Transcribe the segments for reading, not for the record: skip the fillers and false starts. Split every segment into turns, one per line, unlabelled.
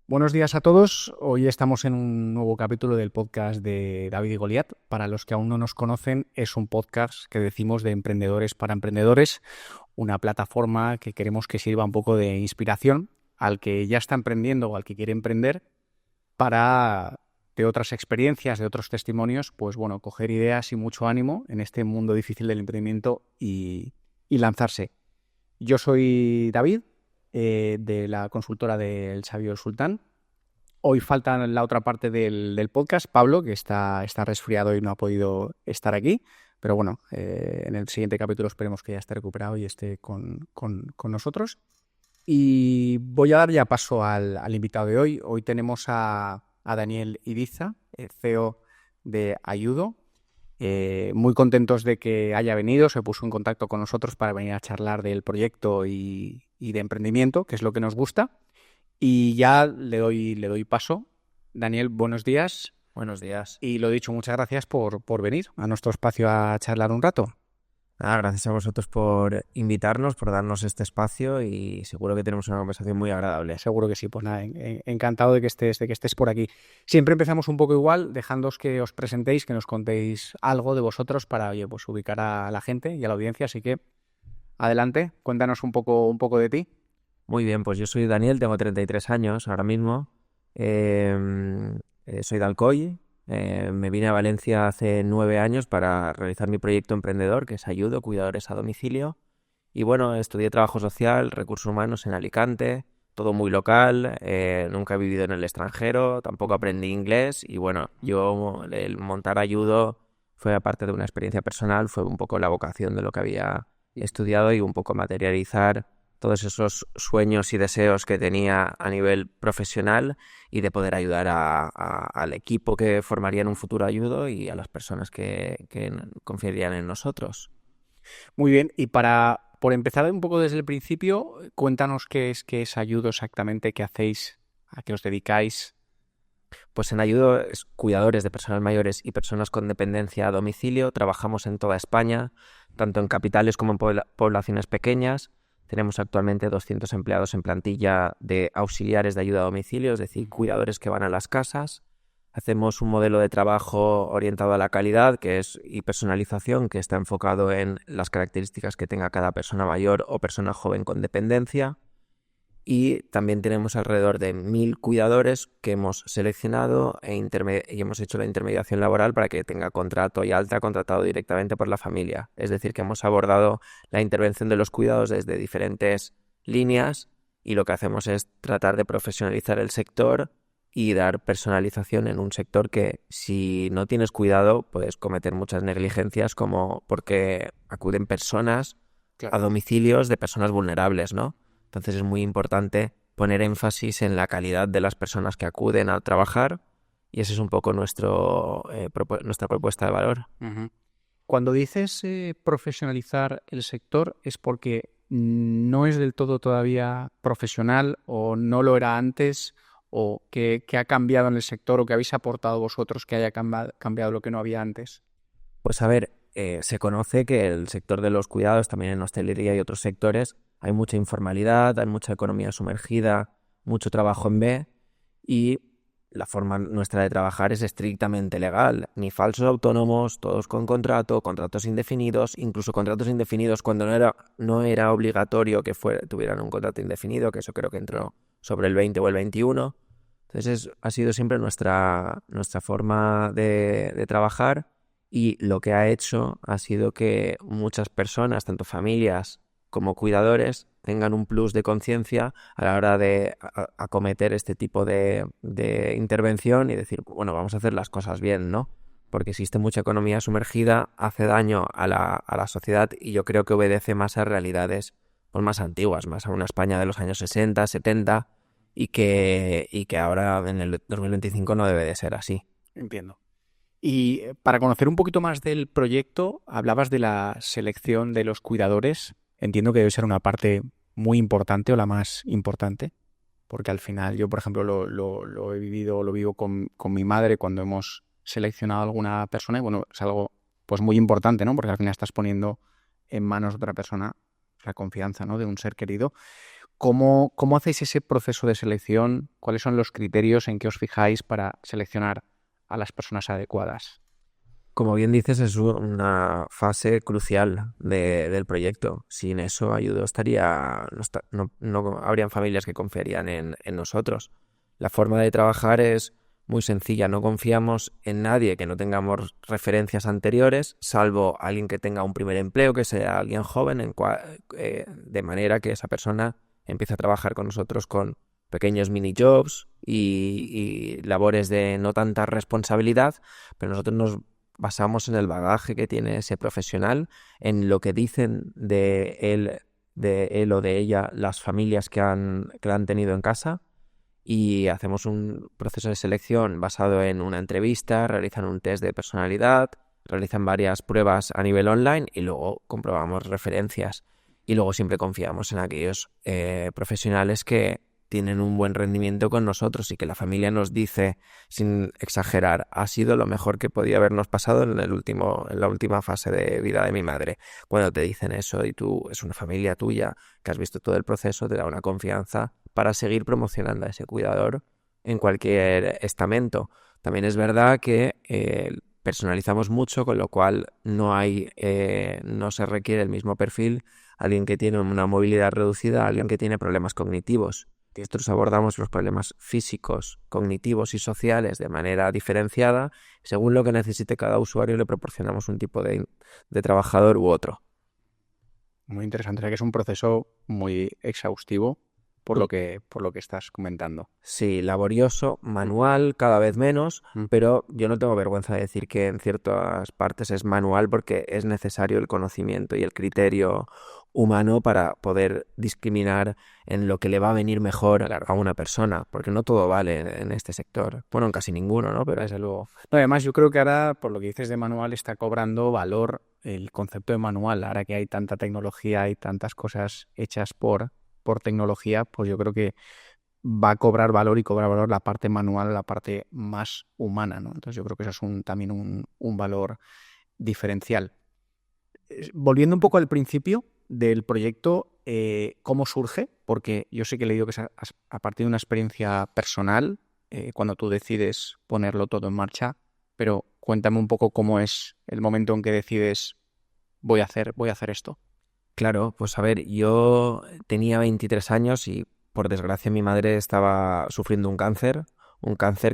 Buenos días a todos. Hoy estamos en un nuevo capítulo del podcast de David y Goliat. Para los que aún no nos conocen, es un podcast que decimos de emprendedores para emprendedores, una plataforma que queremos que sirva un poco de inspiración al que ya está emprendiendo o al que quiere emprender para, de otras experiencias, de otros testimonios, pues bueno, coger ideas y mucho ánimo en este mundo difícil del emprendimiento y lanzarse. Yo soy David, de la consultora del Sabio El Sultán. Hoy falta la otra parte del podcast, Pablo, que está resfriado y no ha podido estar aquí. Pero bueno, en el siguiente capítulo esperemos que ya esté recuperado y esté con nosotros. Y voy a dar ya paso al invitado de hoy. Hoy tenemos a Daniel Idiza, CEO de Ayudo. Muy contentos de que haya venido, se puso en contacto con nosotros para venir a charlar del proyecto y de emprendimiento, que es lo que nos gusta. Y ya le doy paso. Daniel, buenos días.
Buenos días.
Y lo dicho, muchas gracias por venir a nuestro espacio a charlar un rato.
Gracias a vosotros por invitarnos, por darnos este espacio y seguro que tenemos una conversación muy agradable.
Seguro que sí, pues nada, encantado de que estés por aquí. Siempre empezamos un poco igual, dejándoos que os presentéis, que nos contéis algo de vosotros para, oye, pues ubicar a la gente y a la audiencia. Así que, adelante, cuéntanos un poco de ti.
Muy bien, pues yo soy Daniel, tengo 33 años ahora mismo. Soy de Alcoy. Me vine a Valencia hace 9 años para realizar mi proyecto emprendedor, que es Ayudo, Cuidadores a Domicilio. Y bueno, estudié trabajo social, recursos humanos en Alicante, todo muy local, nunca he vivido en el extranjero, tampoco aprendí inglés y bueno, yo el montar Ayudo fue aparte de una experiencia personal, fue un poco la vocación de lo que había estudiado y un poco materializar todos esos sueños y deseos que tenía a nivel profesional y de poder ayudar al equipo que formaría en un futuro Ayudo y a las personas que confiarían en nosotros.
Muy bien, y por empezar un poco desde el principio, cuéntanos qué es Ayudo exactamente, qué hacéis, a qué os dedicáis.
Pues en Ayudo es cuidadores de personas mayores y personas con dependencia a domicilio. Trabajamos en toda España, tanto en capitales como en poblaciones pequeñas. Tenemos actualmente 200 empleados en plantilla de auxiliares de ayuda a domicilio, es decir, cuidadores que van a las casas. Hacemos un modelo de trabajo orientado a la calidad y personalización, que está enfocado en las características que tenga cada persona mayor o persona joven con dependencia. Y también tenemos alrededor de 1.000 cuidadores que hemos seleccionado y hemos hecho la intermediación laboral para que tenga contrato y alta contratado directamente por la familia. Es decir, que hemos abordado la intervención de los cuidados desde diferentes líneas y lo que hacemos es tratar de profesionalizar el sector y dar personalización en un sector que, si no tienes cuidado, puedes cometer muchas negligencias, como porque acuden personas a domicilios de personas vulnerables, ¿no? Entonces es muy importante poner énfasis en la calidad de las personas que acuden a trabajar y esa es un poco nuestra propuesta de valor.
Uh-huh. Cuando dices profesionalizar el sector, ¿es porque no es del todo todavía profesional o no lo era antes o que ha cambiado en el sector o que habéis aportado vosotros que haya cambiado lo que no había antes?
Pues a ver, se conoce que el sector de los cuidados, también en hostelería y otros sectores, hay mucha informalidad, hay mucha economía sumergida, mucho trabajo en B y la forma nuestra de trabajar es estrictamente legal. Ni falsos autónomos, todos con contrato, contratos indefinidos, incluso contratos indefinidos cuando no era obligatorio que tuvieran un contrato indefinido, que eso creo que entró sobre el 20 o el 21. Entonces ha sido siempre nuestra forma de trabajar y lo que ha hecho ha sido que muchas personas, tanto familias como cuidadores, tengan un plus de conciencia a la hora de acometer este tipo de intervención y decir, bueno, vamos a hacer las cosas bien, ¿no? Porque existe mucha economía sumergida, hace daño a la sociedad y yo creo que obedece más a realidades pues, más antiguas, más a una España de los años 60, 70 y que ahora en el 2025 no debe de ser así.
Entiendo. Y para conocer un poquito más del proyecto, hablabas de la selección de los cuidadores. Entiendo que debe ser una parte muy importante o la más importante, porque al final yo, por ejemplo, lo he vivido, lo vivo con mi madre cuando hemos seleccionado a alguna persona y bueno, es algo pues muy importante, ¿no? Porque al final estás poniendo en manos de otra persona la confianza, ¿no? De un ser querido. ¿Cómo hacéis ese proceso de selección? ¿Cuáles son los criterios en que os fijáis para seleccionar a las personas adecuadas?
Como bien dices, es una fase crucial del proyecto. Sin eso, Ayudo no habrían familias que confiarían en nosotros. La forma de trabajar es muy sencilla. No confiamos en nadie que no tengamos referencias anteriores, salvo alguien que tenga un primer empleo, que sea alguien joven, de manera que esa persona empiece a trabajar con nosotros con pequeños mini jobs y labores de no tanta responsabilidad, pero nosotros nos basamos en el bagaje que tiene ese profesional, en lo que dicen de él o de ella las familias que la han tenido en casa, y hacemos un proceso de selección basado en una entrevista, realizan un test de personalidad, realizan varias pruebas a nivel online y luego comprobamos referencias. Y luego siempre confiamos en aquellos profesionales que tienen un buen rendimiento con nosotros y que la familia nos dice, sin exagerar, ha sido lo mejor que podía habernos pasado en la última fase de vida de mi madre. Cuando te dicen eso y tú es una familia tuya que has visto todo el proceso, te da una confianza para seguir promocionando a ese cuidador en cualquier estamento. También es verdad que personalizamos mucho, con lo cual no se requiere el mismo perfil alguien que tiene una movilidad reducida a alguien que tiene problemas cognitivos. Nosotros abordamos los problemas físicos, cognitivos y sociales de manera diferenciada. Según lo que necesite cada usuario, le proporcionamos un tipo de trabajador u otro.
Muy interesante, o sea que es un proceso muy exhaustivo por lo que estás comentando.
Sí, laborioso, manual, cada vez menos, pero yo no tengo vergüenza de decir que en ciertas partes es manual porque es necesario el conocimiento y el criterio humano para poder discriminar en lo que le va a venir mejor a una persona, porque no todo vale en este sector. Bueno, en casi ninguno, ¿no? Pero
desde luego. No, además, yo creo que ahora, por lo que dices de manual, está cobrando valor el concepto de manual. Ahora que hay tanta tecnología y tantas cosas hechas por tecnología, pues yo creo que va a cobrar valor y cobra valor la parte manual, la parte más humana, ¿no? Entonces yo creo que eso es también un valor diferencial. Volviendo un poco al principio del proyecto, ¿cómo surge? Porque yo sé que he leído que es a partir de una experiencia personal, cuando tú decides ponerlo todo en marcha, pero cuéntame un poco cómo es el momento en que decides voy a hacer esto.
Claro, pues a ver, yo tenía 23 años y por desgracia mi madre estaba sufriendo un cáncer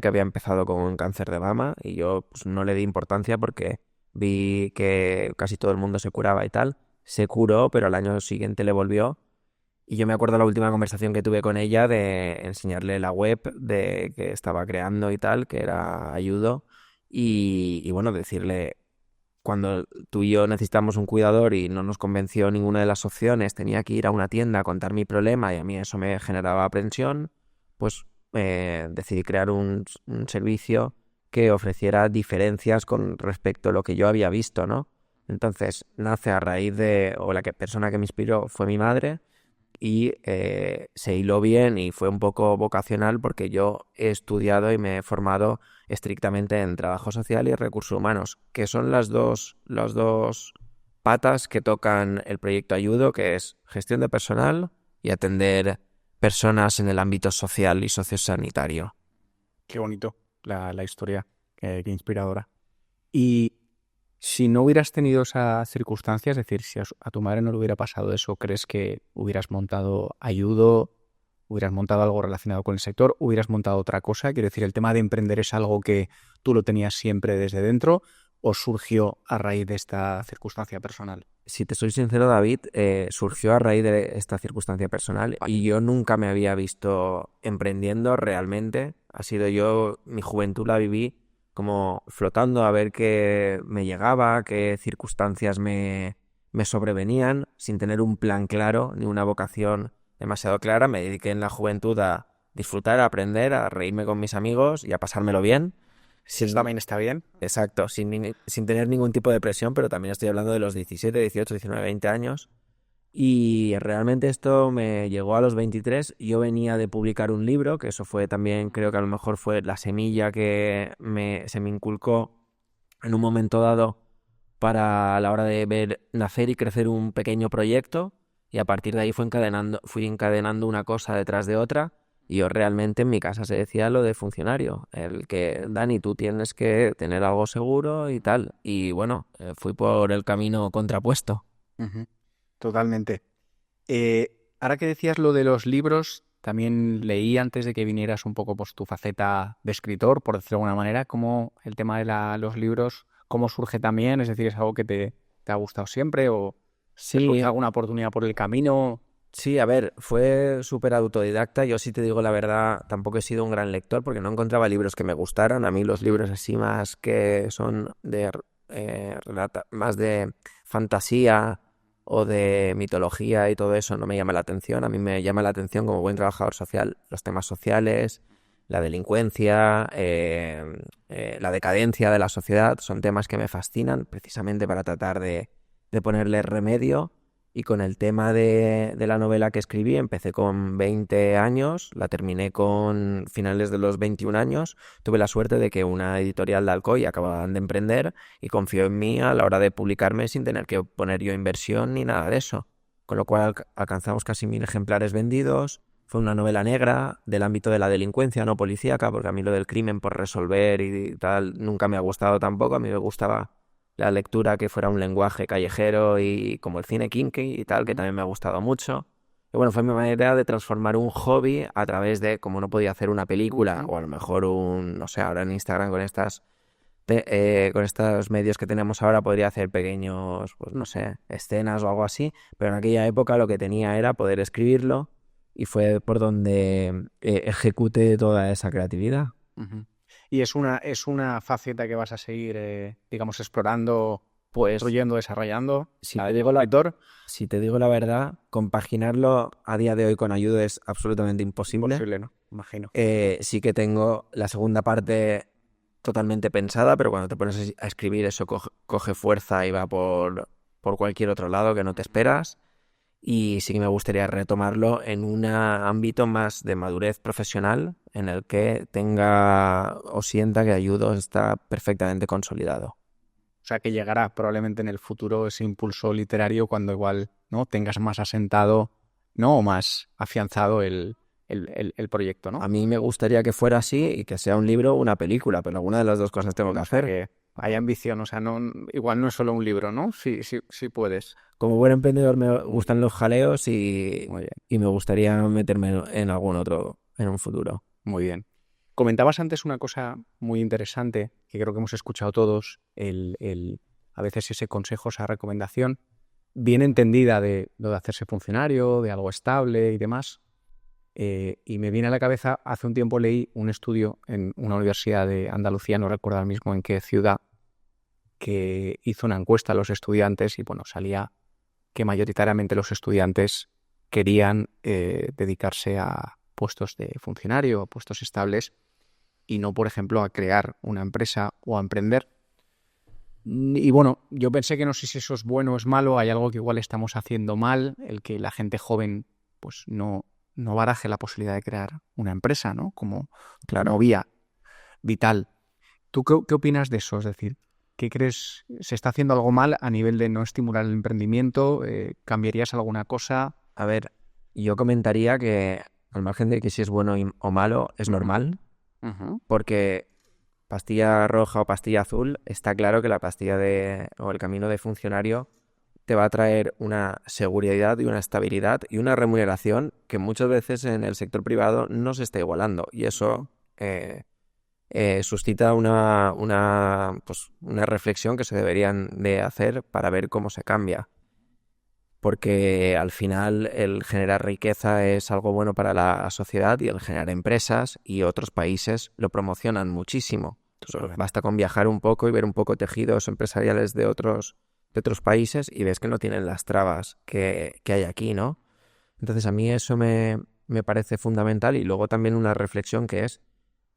que había empezado con un cáncer de mama, y yo pues no le di importancia porque vi que casi todo el mundo se curaba y tal. Se curó, pero al año siguiente le volvió. Y yo me acuerdo la última conversación que tuve con ella de enseñarle la web de que estaba creando y tal, que era Ayudo, y bueno, decirle, cuando tú y yo necesitamos un cuidador y no nos convenció ninguna de las opciones, tenía que ir a una tienda a contar mi problema y a mí eso me generaba aprensión, pues decidí crear un servicio que ofreciera diferencias con respecto a lo que yo había visto, ¿no? Entonces nace a raíz la persona que me inspiró fue mi madre, y se hiló bien y fue un poco vocacional porque yo he estudiado y me he formado estrictamente en trabajo social y recursos humanos, que son las dos patas que tocan el proyecto Ayudo, que es gestión de personal y atender personas en el ámbito social y sociosanitario.
Qué bonito la historia, qué inspiradora. Y si no hubieras tenido esa circunstancia, es decir, si a tu madre no le hubiera pasado eso, ¿crees que hubieras montado Ayudo, hubieras montado algo relacionado con el sector, hubieras montado otra cosa? Quiero decir, ¿el tema de emprender es algo que tú lo tenías siempre desde dentro o surgió a raíz de esta circunstancia personal?
Si te soy sincero, David, surgió a raíz de esta circunstancia personal y yo nunca me había visto emprendiendo realmente. Mi juventud la viví como flotando a ver qué me llegaba, qué circunstancias me sobrevenían, sin tener un plan claro ni una vocación demasiado clara. Me dediqué en la juventud a disfrutar, a aprender, a reírme con mis amigos y a pasármelo bien.
Si eso también está bien.
Exacto, sin tener ningún tipo de presión, pero también estoy hablando de los 17, 18, 19, 20 años. Y realmente esto me llegó a los 23. Yo venía de publicar un libro, que eso fue también, creo que a lo mejor fue la semilla que se me inculcó en un momento dado para a la hora de ver nacer y crecer un pequeño proyecto. Y a partir de ahí fui encadenando una cosa detrás de otra. Y yo realmente en mi casa se decía lo de funcionario, el que, Dani, tú tienes que tener algo seguro y tal. Y bueno, fui por el camino contrapuesto.
Ujú. Totalmente. Ahora que decías lo de los libros, también leí antes de que vinieras un poco pues tu faceta de escritor, por decirlo de alguna manera, cómo el tema de los libros, cómo surge también, es decir, es algo que te ha gustado siempre o te
Sí,
surge alguna oportunidad por el camino.
sí, a ver, fue súper autodidacta. Yo sí te digo la verdad, tampoco he sido un gran lector porque no encontraba libros que me gustaran. A mí los libros así más que son de más de fantasía o de mitología y todo eso no me llama la atención. A mí me llama la atención como buen trabajador social los temas sociales, la delincuencia, la decadencia de la sociedad. Son temas que me fascinan precisamente para tratar de ponerle remedio. Y con el tema de la novela que escribí, empecé con 20 años, la terminé con finales de los 21 años. Tuve la suerte de que una editorial de Alcoy acababan de emprender y confió en mí a la hora de publicarme sin tener que poner yo inversión ni nada de eso. Con lo cual alcanzamos casi 1000 ejemplares vendidos. Fue una novela negra del ámbito de la delincuencia, no policíaca, porque a mí lo del crimen por resolver y tal nunca me ha gustado tampoco. A mí me gustaba la lectura que fuera un lenguaje callejero y como el cine kinky y tal, que también me ha gustado mucho. Y bueno, fue mi manera de transformar un hobby a través de, como no podía hacer una película o a lo mejor no sé, ahora en Instagram con estos medios que tenemos ahora podría hacer pequeños, pues no sé, escenas o algo así, pero en aquella época lo que tenía era poder escribirlo y fue por donde ejecuté toda esa creatividad.
Ujú. Y es una faceta que vas a seguir, digamos, explorando,
Pues
construyendo, desarrollando.
si
La
te
de
digo la,
escritor,
si te digo la verdad, compaginarlo a día de hoy con ayuda es absolutamente imposible.
imposible, ¿no? Imagino.
Sí que tengo la segunda parte totalmente pensada, pero cuando te pones a escribir eso coge fuerza y va por cualquier otro lado que no te esperas. Y sí que me gustaría retomarlo en un ámbito más de madurez profesional en el que tenga o sienta que Ayudo está perfectamente consolidado.
O sea, que llegará probablemente en el futuro ese impulso literario cuando igual, ¿no? Tengas más asentado, ¿no? O más afianzado el proyecto, ¿no?
A mí me gustaría que fuera así y que sea un libro o una película, pero alguna de las dos cosas tengo que
O sea,
hacer.
que hay ambición, o sea, no, igual no es solo un libro, ¿no? Sí, sí, sí puedes.
Como buen emprendedor me gustan los jaleos
Muy bien,
y me gustaría meterme en algún otro en un futuro.
muy bien. Comentabas antes una cosa muy interesante que creo que hemos escuchado todos, a veces ese consejo, esa recomendación, bien entendida de lo de hacerse funcionario, de algo estable y demás. Y me viene a la cabeza, hace un tiempo leí un estudio en una universidad de Andalucía, no recuerdo ahora mismo en qué ciudad, que hizo una encuesta a los estudiantes y bueno, salía que mayoritariamente los estudiantes querían dedicarse a puestos de funcionario, puestos estables y no, por ejemplo, a crear una empresa o a emprender. Y bueno, yo pensé que no sé si eso es bueno o es malo, hay algo que igual estamos haciendo mal, el que la gente joven pues no baraje la posibilidad de crear una empresa, ¿no? Como vía vital. ¿Tú qué opinas de eso? Es decir, ¿qué crees? ¿Se está haciendo algo mal a nivel de no estimular el emprendimiento? ¿Cambiarías alguna cosa?
A ver, yo comentaría que al margen de que si es bueno o malo, es normal, porque pastilla roja o pastilla azul, está claro que la pastilla o el camino de funcionario te va a traer una seguridad y una estabilidad y una remuneración que muchas veces en el sector privado no se está igualando. Y eso suscita pues, una reflexión que se deberían de hacer para ver cómo se cambia. Porque al final el generar riqueza es algo bueno para la sociedad y el generar empresas y otros países lo promocionan muchísimo. Entonces, basta con viajar un poco y ver un poco tejidos empresariales de otros países y ves que no tienen las trabas que hay aquí, ¿no? Entonces a mí eso me parece fundamental y luego también una reflexión que es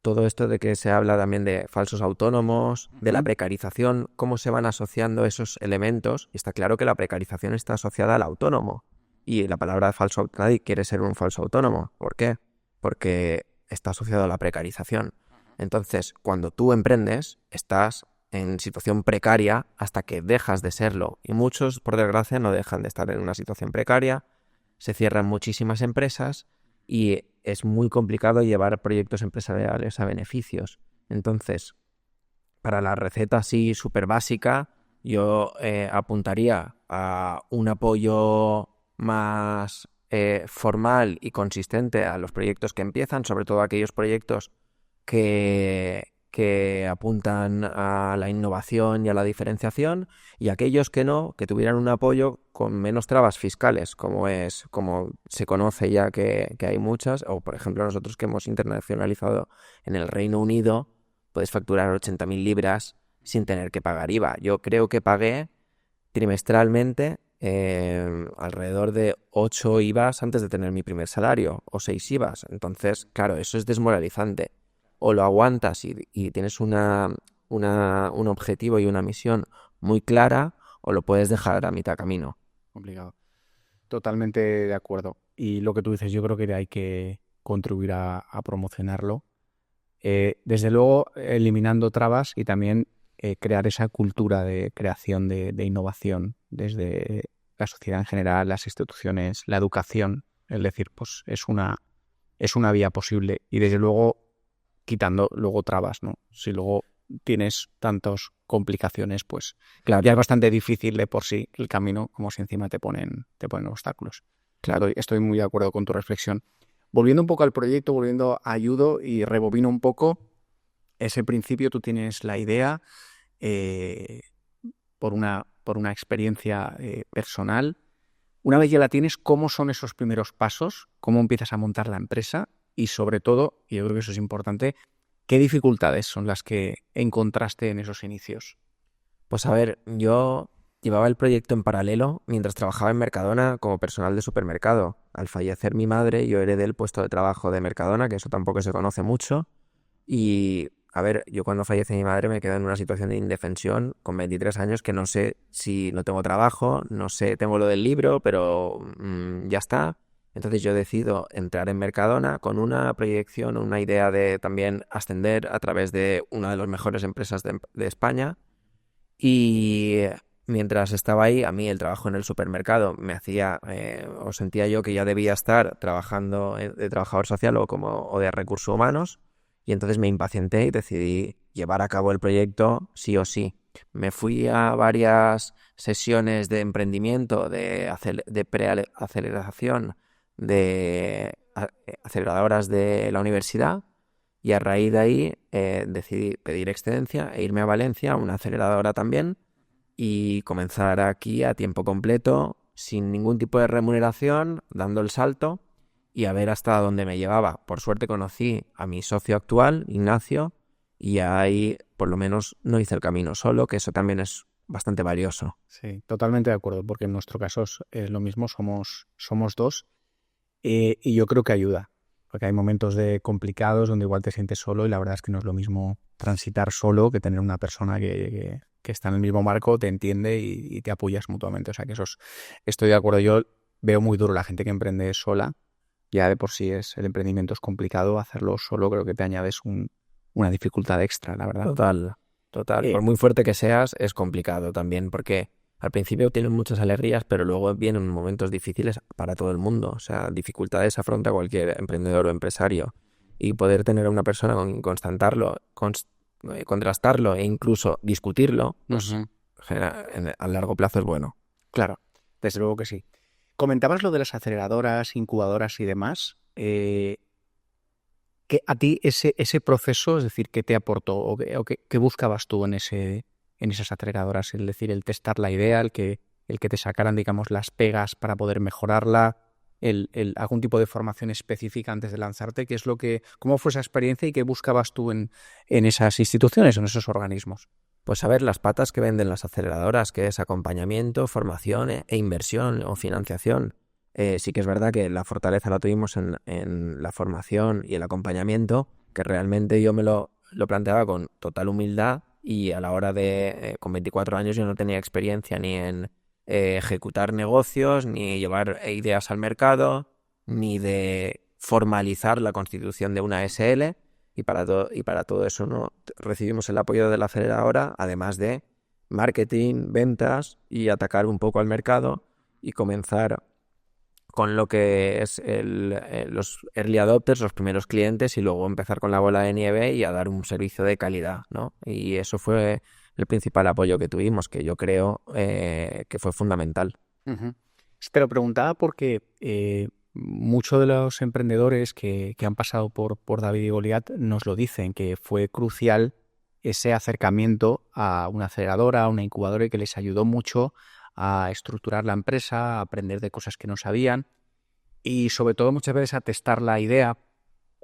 todo esto de que se habla también de falsos autónomos, de la precarización, cómo se van asociando esos elementos. Y está claro que la precarización está asociada al autónomo. Y la palabra falso, nadie quiere ser un falso autónomo. ¿Por qué? Porque está asociado a la precarización. Entonces, cuando tú emprendes, estás en situación precaria hasta que dejas de serlo. Y muchos, por desgracia, no dejan de estar en una situación precaria se cierran muchísimas empresas y es muy complicado llevar proyectos empresariales a beneficios. Entonces, para la receta así súper básica, yo apuntaría a un apoyo más formal y consistente a los proyectos que empiezan, sobre todo aquellos proyectos que apuntan a la innovación y a la diferenciación, y aquellos que no, que tuvieran un apoyo con menos trabas fiscales, como se conoce ya que hay muchas, o por ejemplo nosotros que hemos internacionalizado en el Reino Unido, puedes facturar 80.000 libras sin tener que pagar IVA. Yo creo que pagué trimestralmente alrededor de 8 IVAs antes de tener mi primer salario, o 6 IVAs. Entonces, claro, eso es desmoralizante. O lo aguantas y tienes un objetivo y una misión muy clara, o lo puedes dejar a mitad camino.
Complicado. Totalmente de acuerdo. Y lo que tú dices, yo creo que hay que contribuir a promocionarlo. Desde luego, eliminando trabas y también crear esa cultura de creación de innovación desde la sociedad en general, las instituciones, la educación. Es decir, pues es una vía posible. Y desde luego, quitando luego trabas, ¿no? Si luego tienes tantas complicaciones, pues
Claro.
ya es bastante difícil de por sí el camino, como si encima te ponen obstáculos. Claro, estoy muy de acuerdo con tu reflexión. Volviendo un poco al proyecto, volviendo a Ayudo y rebobino un poco, ese principio tú tienes la idea por una experiencia personal. Una vez ya la tienes, ¿cómo son esos primeros pasos? ¿Cómo empiezas a montar la empresa? Y sobre todo, y yo creo que eso es importante, ¿qué dificultades son las que encontraste en esos inicios?
Pues a ver, yo llevaba el proyecto en paralelo mientras trabajaba en Mercadona como personal de supermercado. Al fallecer mi madre, yo heredé el puesto de trabajo de Mercadona, que eso tampoco se conoce mucho. Y, a ver, yo cuando fallece mi madre me quedé en una situación de indefensión con 23 años que no sé si no tengo trabajo, no sé, tengo lo del libro, pero ya está. Entonces yo decido entrar en Mercadona con una proyección, una idea de también ascender a través de una de las mejores empresas de España. Y mientras estaba ahí, a mí el trabajo en el supermercado me hacía, o sentía yo que ya debía estar trabajando de trabajador social o de recursos humanos, y entonces me impacienté y decidí llevar a cabo el proyecto sí o sí. Me fui a varias sesiones de emprendimiento, de preaceleración, de aceleradoras de la universidad, y a raíz de ahí decidí pedir excedencia e irme a Valencia, a una aceleradora también, y comenzar aquí a tiempo completo, sin ningún tipo de remuneración, dando el salto y a ver hasta dónde me llevaba. Por suerte conocí a mi socio actual, Ignacio, y ahí por lo menos no hice el camino solo, que eso también es bastante valioso.
Sí, totalmente de acuerdo, porque en nuestro caso es lo mismo, somos dos, y yo creo que ayuda, porque hay momentos complicados donde igual te sientes solo y la verdad es que no es lo mismo transitar solo que tener una persona que está en el mismo marco, te entiende y te apoyas mutuamente. O sea que estoy de acuerdo. Yo veo muy duro la gente que emprende sola. Ya de por sí el emprendimiento es complicado, hacerlo solo creo que te añades una dificultad extra, la verdad.
Total. Por muy fuerte que seas, es complicado también, porque al principio tienes muchas alegrías, pero luego vienen momentos difíciles para todo el mundo. O sea, dificultades afronta cualquier emprendedor o empresario. Y poder tener a una persona con constatarlo, contrastarlo e incluso discutirlo, pues a largo plazo es bueno.
Claro, desde luego que sí. Comentabas lo de las aceleradoras, incubadoras y demás. ¿Qué a ti ese proceso, es decir, qué te aportó o qué buscabas tú en esas aceleradoras? Es decir, el testar la idea, el que te sacaran, digamos, las pegas para poder mejorarla, algún tipo de formación específica antes de lanzarte. ¿Cómo fue esa experiencia y qué buscabas tú en esas instituciones o en esos organismos?
Pues a ver, las patas que venden las aceleradoras, que es acompañamiento, formación e inversión o financiación. Sí que es verdad que la fortaleza la tuvimos en la formación y el acompañamiento, que realmente yo me lo planteaba con total humildad, y a la hora de, con 24 años yo no tenía experiencia ni en ejecutar negocios, ni llevar ideas al mercado, ni de formalizar la constitución de una SL, y para todo eso no recibimos el apoyo de la aceleradora, además de marketing, ventas y atacar un poco al mercado y comenzar con lo que es los early adopters, los primeros clientes, y luego empezar con la bola de nieve y a dar un servicio de calidad, ¿no? Y eso fue el principal apoyo que tuvimos, que yo creo que fue fundamental.
Uh-huh. Te lo preguntaba porque muchos de los emprendedores que han pasado por David y Goliat nos lo dicen, que fue crucial ese acercamiento a una aceleradora, a una incubadora, y que les ayudó mucho a estructurar la empresa, a aprender de cosas que no sabían y sobre todo muchas veces a testar la idea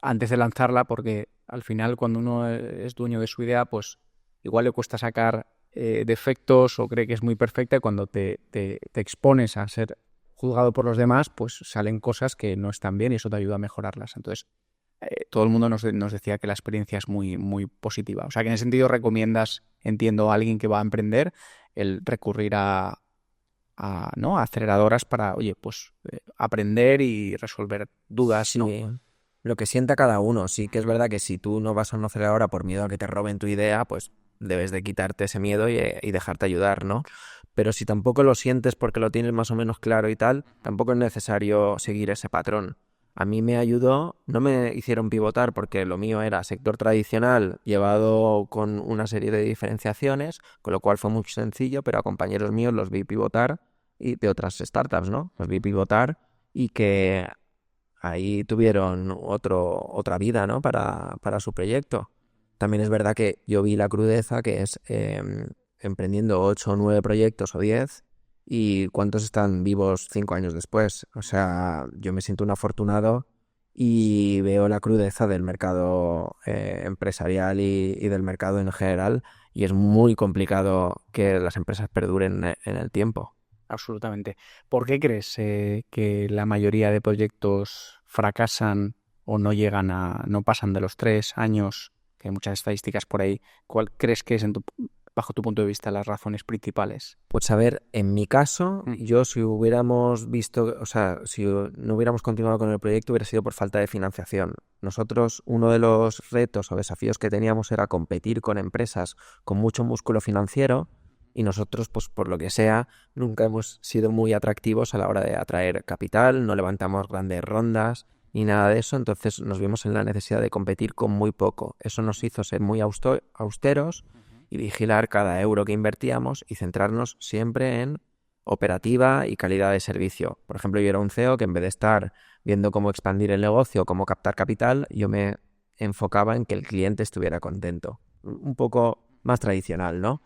antes de lanzarla, porque al final cuando uno es dueño de su idea, pues igual le cuesta sacar defectos o cree que es muy perfecta, y cuando te expones a ser juzgado por los demás, pues salen cosas que no están bien y eso te ayuda a mejorarlas. Entonces, todo el mundo nos decía que la experiencia es muy, muy positiva. O sea, que en ese sentido recomiendas, entiendo, a alguien que va a emprender el recurrir ¿no? a aceleradoras para, oye, pues aprender y resolver dudas,
Sí,
¿no?
lo que sienta cada uno. Sí que es verdad que si tú no vas a una aceleradora por miedo a que te roben tu idea, pues debes de quitarte ese miedo y dejarte ayudar, ¿no? Pero si tampoco lo sientes porque lo tienes más o menos claro y tal, tampoco es necesario seguir ese patrón. A mí me ayudó, no me hicieron pivotar porque lo mío era sector tradicional llevado con una serie de diferenciaciones, con lo cual fue muy sencillo, pero a compañeros míos los vi pivotar y de otras startups, ¿no? Los vi pivotar y que ahí tuvieron otra vida, ¿no? Para su proyecto. También es verdad que yo vi la crudeza que es emprendiendo 8 o 9 proyectos o 10 y cuántos están vivos 5 años después. O sea, yo me siento un afortunado y veo la crudeza del mercado empresarial y del mercado en general, y es muy complicado que las empresas perduren en el tiempo.
Absolutamente. ¿Por qué crees que la mayoría de proyectos fracasan o no no pasan de los 3 años, que hay muchas estadísticas por ahí? ¿Cuál crees que es, bajo tu punto de vista, las razones principales?
Pues a ver, en mi caso, yo si hubiéramos visto, o sea, si no hubiéramos continuado con el proyecto hubiera sido por falta de financiación. Nosotros, uno de los retos o desafíos que teníamos era competir con empresas con mucho músculo financiero, y nosotros, pues por lo que sea, nunca hemos sido muy atractivos a la hora de atraer capital, no levantamos grandes rondas ni nada de eso, entonces nos vimos en la necesidad de competir con muy poco. Eso nos hizo ser muy austeros y vigilar cada euro que invertíamos y centrarnos siempre en operativa y calidad de servicio. Por ejemplo, yo era un CEO que en vez de estar viendo cómo expandir el negocio, cómo captar capital, yo me enfocaba en que el cliente estuviera contento. Un poco más tradicional, ¿no?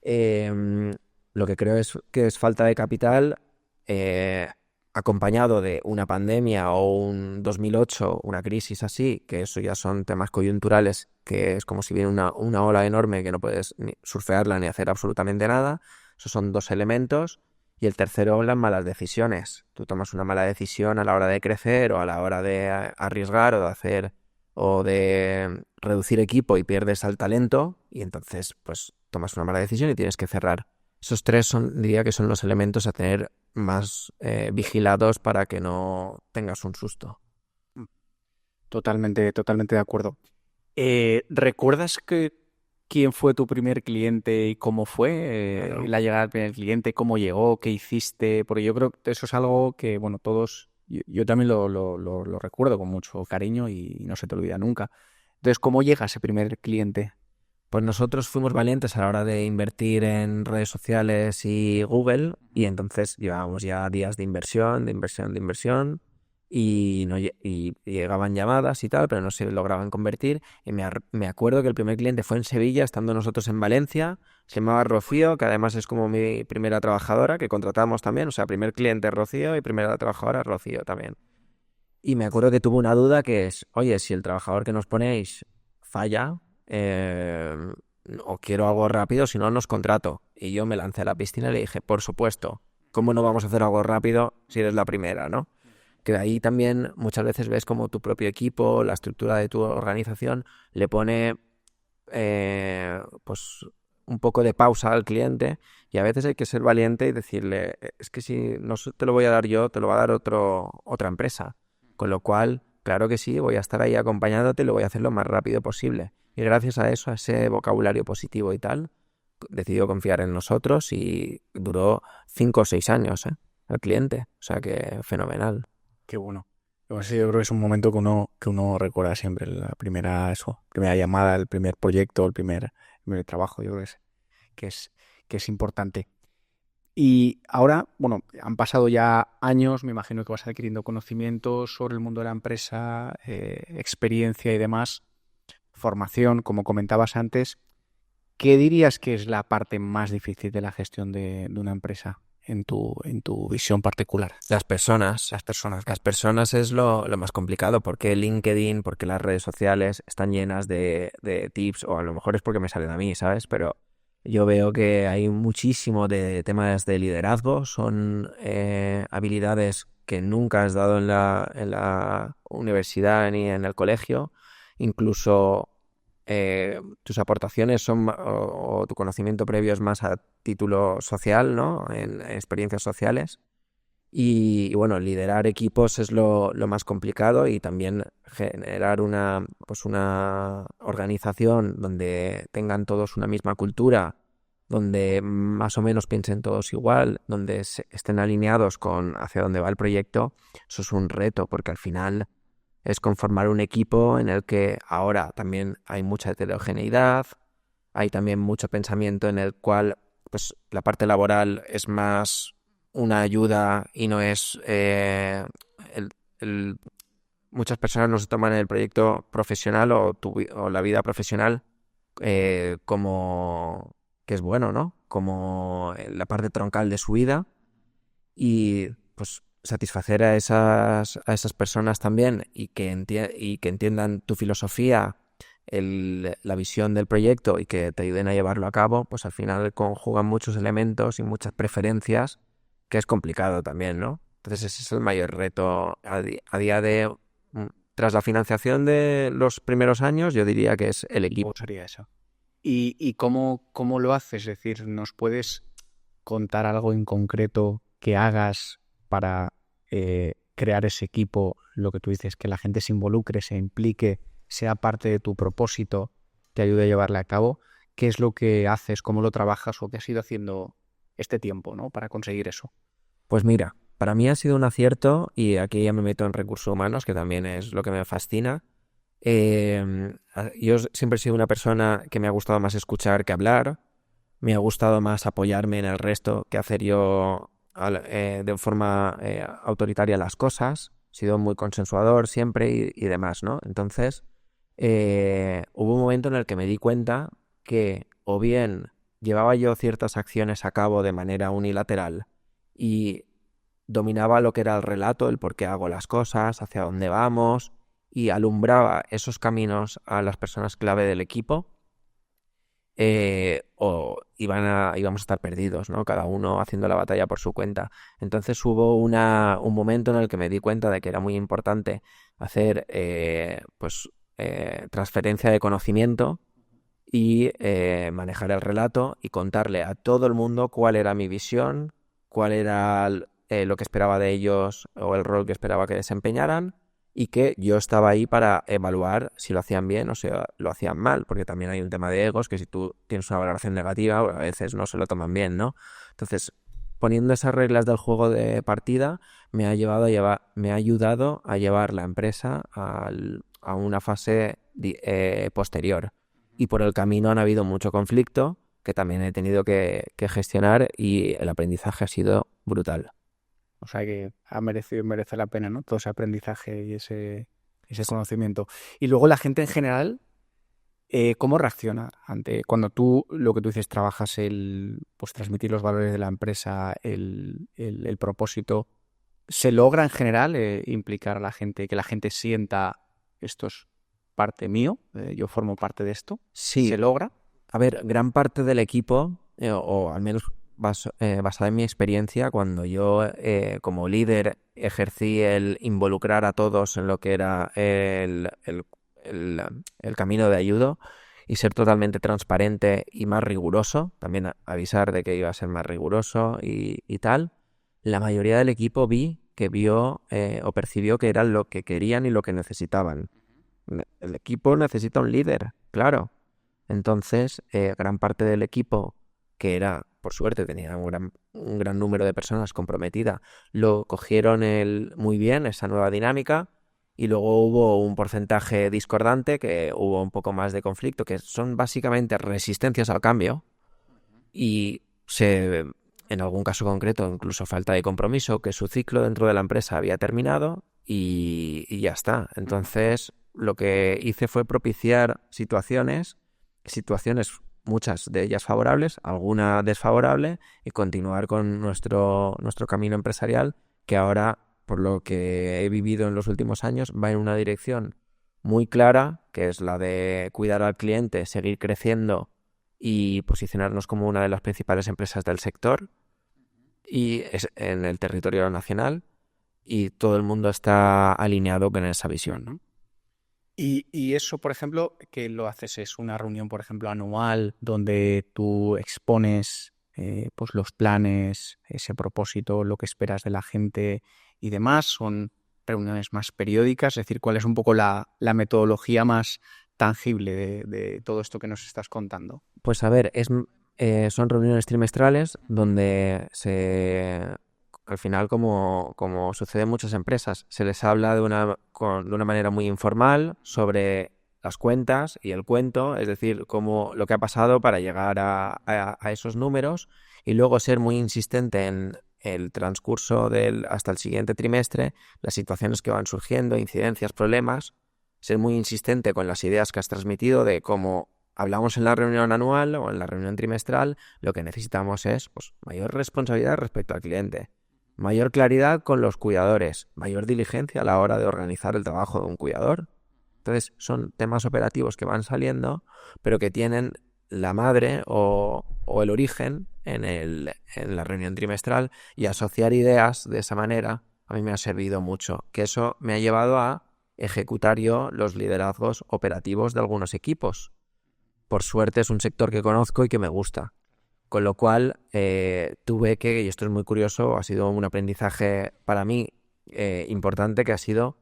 Lo que creo es que es falta de capital acompañado de una pandemia o un 2008, una crisis así, que eso ya son temas coyunturales, que es como si viene una ola enorme que no puedes ni surfearla ni hacer absolutamente nada. Esos son 2 elementos. Y el tercero, las malas decisiones. Tú tomas una mala decisión a la hora de crecer o a la hora de arriesgar o de hacer o de reducir equipo y pierdes al talento, y entonces pues tomas una mala decisión y tienes que cerrar. Esos 3 diría que son los elementos a tener más vigilados para que no tengas un susto.
Totalmente, totalmente de acuerdo. ¿Recuerdas quién fue tu primer cliente y cómo fue
Claro.
la llegada del primer cliente? ¿Cómo llegó? ¿Qué hiciste? Porque yo creo que eso es algo que, bueno, todos, yo también lo recuerdo con mucho cariño y no se te olvida nunca. Entonces, ¿cómo llega ese primer cliente?
Pues nosotros fuimos valientes a la hora de invertir en redes sociales y Google, y entonces llevábamos ya días de inversión, y llegaban llamadas y tal, pero no se lograban convertir. Y me acuerdo que el primer cliente fue en Sevilla, estando nosotros en Valencia. Se llamaba Rocío, que además es como mi primera trabajadora, que contratamos también. O sea, primer cliente Rocío y primera trabajadora Rocío también. Y me acuerdo que tuve una duda que es, oye, si el trabajador que nos ponéis falla, o quiero algo rápido, si no, nos contrato. Y yo me lancé a la piscina y le dije, por supuesto, ¿cómo no vamos a hacer algo rápido si eres la primera, ¿no? Que de ahí también muchas veces ves como tu propio equipo, la estructura de tu organización, le pone pues un poco de pausa al cliente, y a veces hay que ser valiente y decirle, es que si no te lo voy a dar yo, te lo va a dar otra empresa. Con lo cual, claro que sí, voy a estar ahí acompañándote y lo voy a hacer lo más rápido posible. Y gracias a eso, a ese vocabulario positivo y tal, decidió confiar en nosotros y duró 5 o 6 años, ¿eh? al cliente. O sea que fenomenal.
Qué bueno. Pues sí, yo creo que es un momento que uno recuerda siempre, la primera llamada, el primer proyecto, el primer trabajo, yo creo que es, que es importante. Y ahora, bueno, han pasado ya años, me imagino que vas adquiriendo conocimientos sobre el mundo de la empresa, experiencia y demás, formación, como comentabas antes. ¿Qué dirías que es la parte más difícil de la gestión de una empresa en tu visión particular?
Las personas.
Las personas.
Las personas es lo más complicado, porque LinkedIn, porque las redes sociales están llenas de tips, o a lo mejor es porque me salen a mí, ¿sabes? Pero yo veo que hay muchísimo de temas de liderazgo, son habilidades que nunca has dado en la universidad ni en el colegio, incluso tus aportaciones son, o tu conocimiento previo es más a título social, ¿no? En experiencias sociales. Y bueno, liderar equipos es lo más complicado, y también generar una organización donde tengan todos una misma cultura, donde más o menos piensen todos igual, donde estén alineados con hacia dónde va el proyecto. Eso es un reto, porque al final es conformar un equipo en el que ahora también hay mucha heterogeneidad, hay también mucho pensamiento en el cual pues la parte laboral es más una ayuda y no es el, el- muchas personas no se toman el proyecto profesional o la vida profesional como que es bueno, ¿no? Como la parte troncal de su vida, y pues satisfacer a esas personas también, y que entiendan tu filosofía, la visión del proyecto, y que te ayuden a llevarlo a cabo, pues al final conjugan muchos elementos y muchas preferencias, que es complicado también, ¿no? Entonces ese es el mayor reto a día de... Tras la financiación de los primeros años, yo diría que es el
¿Cómo
equipo.
sería eso? ¿Y cómo lo haces? Es decir, ¿nos puedes contar algo en concreto que hagas para crear ese equipo? Lo que tú dices, que la gente se involucre, se implique, sea parte de tu propósito, te ayude a llevarle a cabo. ¿Qué es lo que haces? ¿Cómo lo trabajas? ¿O qué has ido haciendo este tiempo, ¿no? Para conseguir eso.
Pues mira, para mí ha sido un acierto, y aquí ya me meto en recursos humanos, que también es lo que me fascina. Yo siempre he sido una persona que me ha gustado más escuchar que hablar, me ha gustado más apoyarme en el resto que hacer yo de forma autoritaria las cosas. He sido muy consensuador siempre y demás, ¿no? Entonces, hubo un momento en el que me di cuenta que o bien llevaba yo ciertas acciones a cabo de manera unilateral y dominaba lo que era el relato, el por qué hago las cosas, hacia dónde vamos, y alumbraba esos caminos a las personas clave del equipo, o íbamos a estar perdidos, ¿no? Cada uno haciendo la batalla por su cuenta. Entonces hubo un momento en el que me di cuenta de que era muy importante hacer transferencia de conocimiento, y manejar el relato y contarle a todo el mundo cuál era mi visión, cuál era lo que esperaba de ellos, o el rol que esperaba que desempeñaran, y que yo estaba ahí para evaluar si lo hacían bien o si lo hacían mal, porque también hay un tema de egos, que si tú tienes una valoración negativa, a veces no se lo toman bien, ¿no? Entonces, poniendo esas reglas del juego de partida, me ha ayudado a llevar la empresa a una fase posterior. Y por el camino han habido mucho conflicto que también he tenido que gestionar, y el aprendizaje ha sido brutal.
O sea que merece la pena, ¿no? Todo ese aprendizaje y ese conocimiento. Y luego la gente en general, ¿cómo reacciona ante cuando lo que tú dices, trabajas pues transmitir los valores de la empresa, el propósito? ¿Se logra en general implicar a la gente, que la gente sienta esto es parte mío, yo formo parte de esto?
Sí,
¿Se logra?
a ver, gran parte del equipo, o al menos basada en mi experiencia, cuando yo como líder ejercí el involucrar a todos en lo que era el camino de ayuda, y ser totalmente transparente y más riguroso, también avisar de que iba a ser más riguroso y tal, la mayoría del equipo vio o percibió que era lo que querían y lo que necesitaban. El equipo necesita un líder, claro. Entonces, gran parte del equipo, que era por suerte tenía un gran número de personas comprometidas, lo cogieron muy bien, esa nueva dinámica, y luego hubo un porcentaje discordante, que hubo un poco más de conflicto, que son básicamente resistencias al cambio y en algún caso concreto incluso falta de compromiso, que su ciclo dentro de la empresa había terminado y ya está. Entonces lo que hice fue propiciar situaciones, muchas de ellas favorables, alguna desfavorable, y continuar con nuestro camino empresarial, que ahora, por lo que he vivido en los últimos años, va en una dirección muy clara, que es la de cuidar al cliente, seguir creciendo y posicionarnos como una de las principales empresas del sector y es en el territorio nacional, y todo el mundo está alineado con esa visión, ¿no?
Y eso, por ejemplo, que lo haces es una reunión, por ejemplo, anual, donde tú expones pues los planes, ese propósito, lo que esperas de la gente y demás. Son reuniones más periódicas, es decir, cuál es un poco la metodología más tangible de todo esto que nos estás contando.
Pues a ver, son reuniones trimestrales donde al final, como sucede en muchas empresas, se les habla de una manera muy informal sobre las cuentas y el cuento, es decir, lo que ha pasado para llegar a esos números, y luego ser muy insistente en el transcurso hasta el siguiente trimestre, las situaciones que van surgiendo, incidencias, problemas, ser muy insistente con las ideas que has transmitido de cómo hablamos en la reunión anual o en la reunión trimestral. Lo que necesitamos es mayor responsabilidad respecto al cliente, mayor claridad con los cuidadores, mayor diligencia a la hora de organizar el trabajo de un cuidador. Entonces son temas operativos que van saliendo, pero que tienen la madre o el origen en la reunión trimestral, y asociar ideas de esa manera a mí me ha servido mucho, que eso me ha llevado a ejecutar yo los liderazgos operativos de algunos equipos. Por suerte es un sector que conozco y que me gusta. Con lo cual tuve que, y esto es muy curioso, ha sido un aprendizaje para mí importante, que ha sido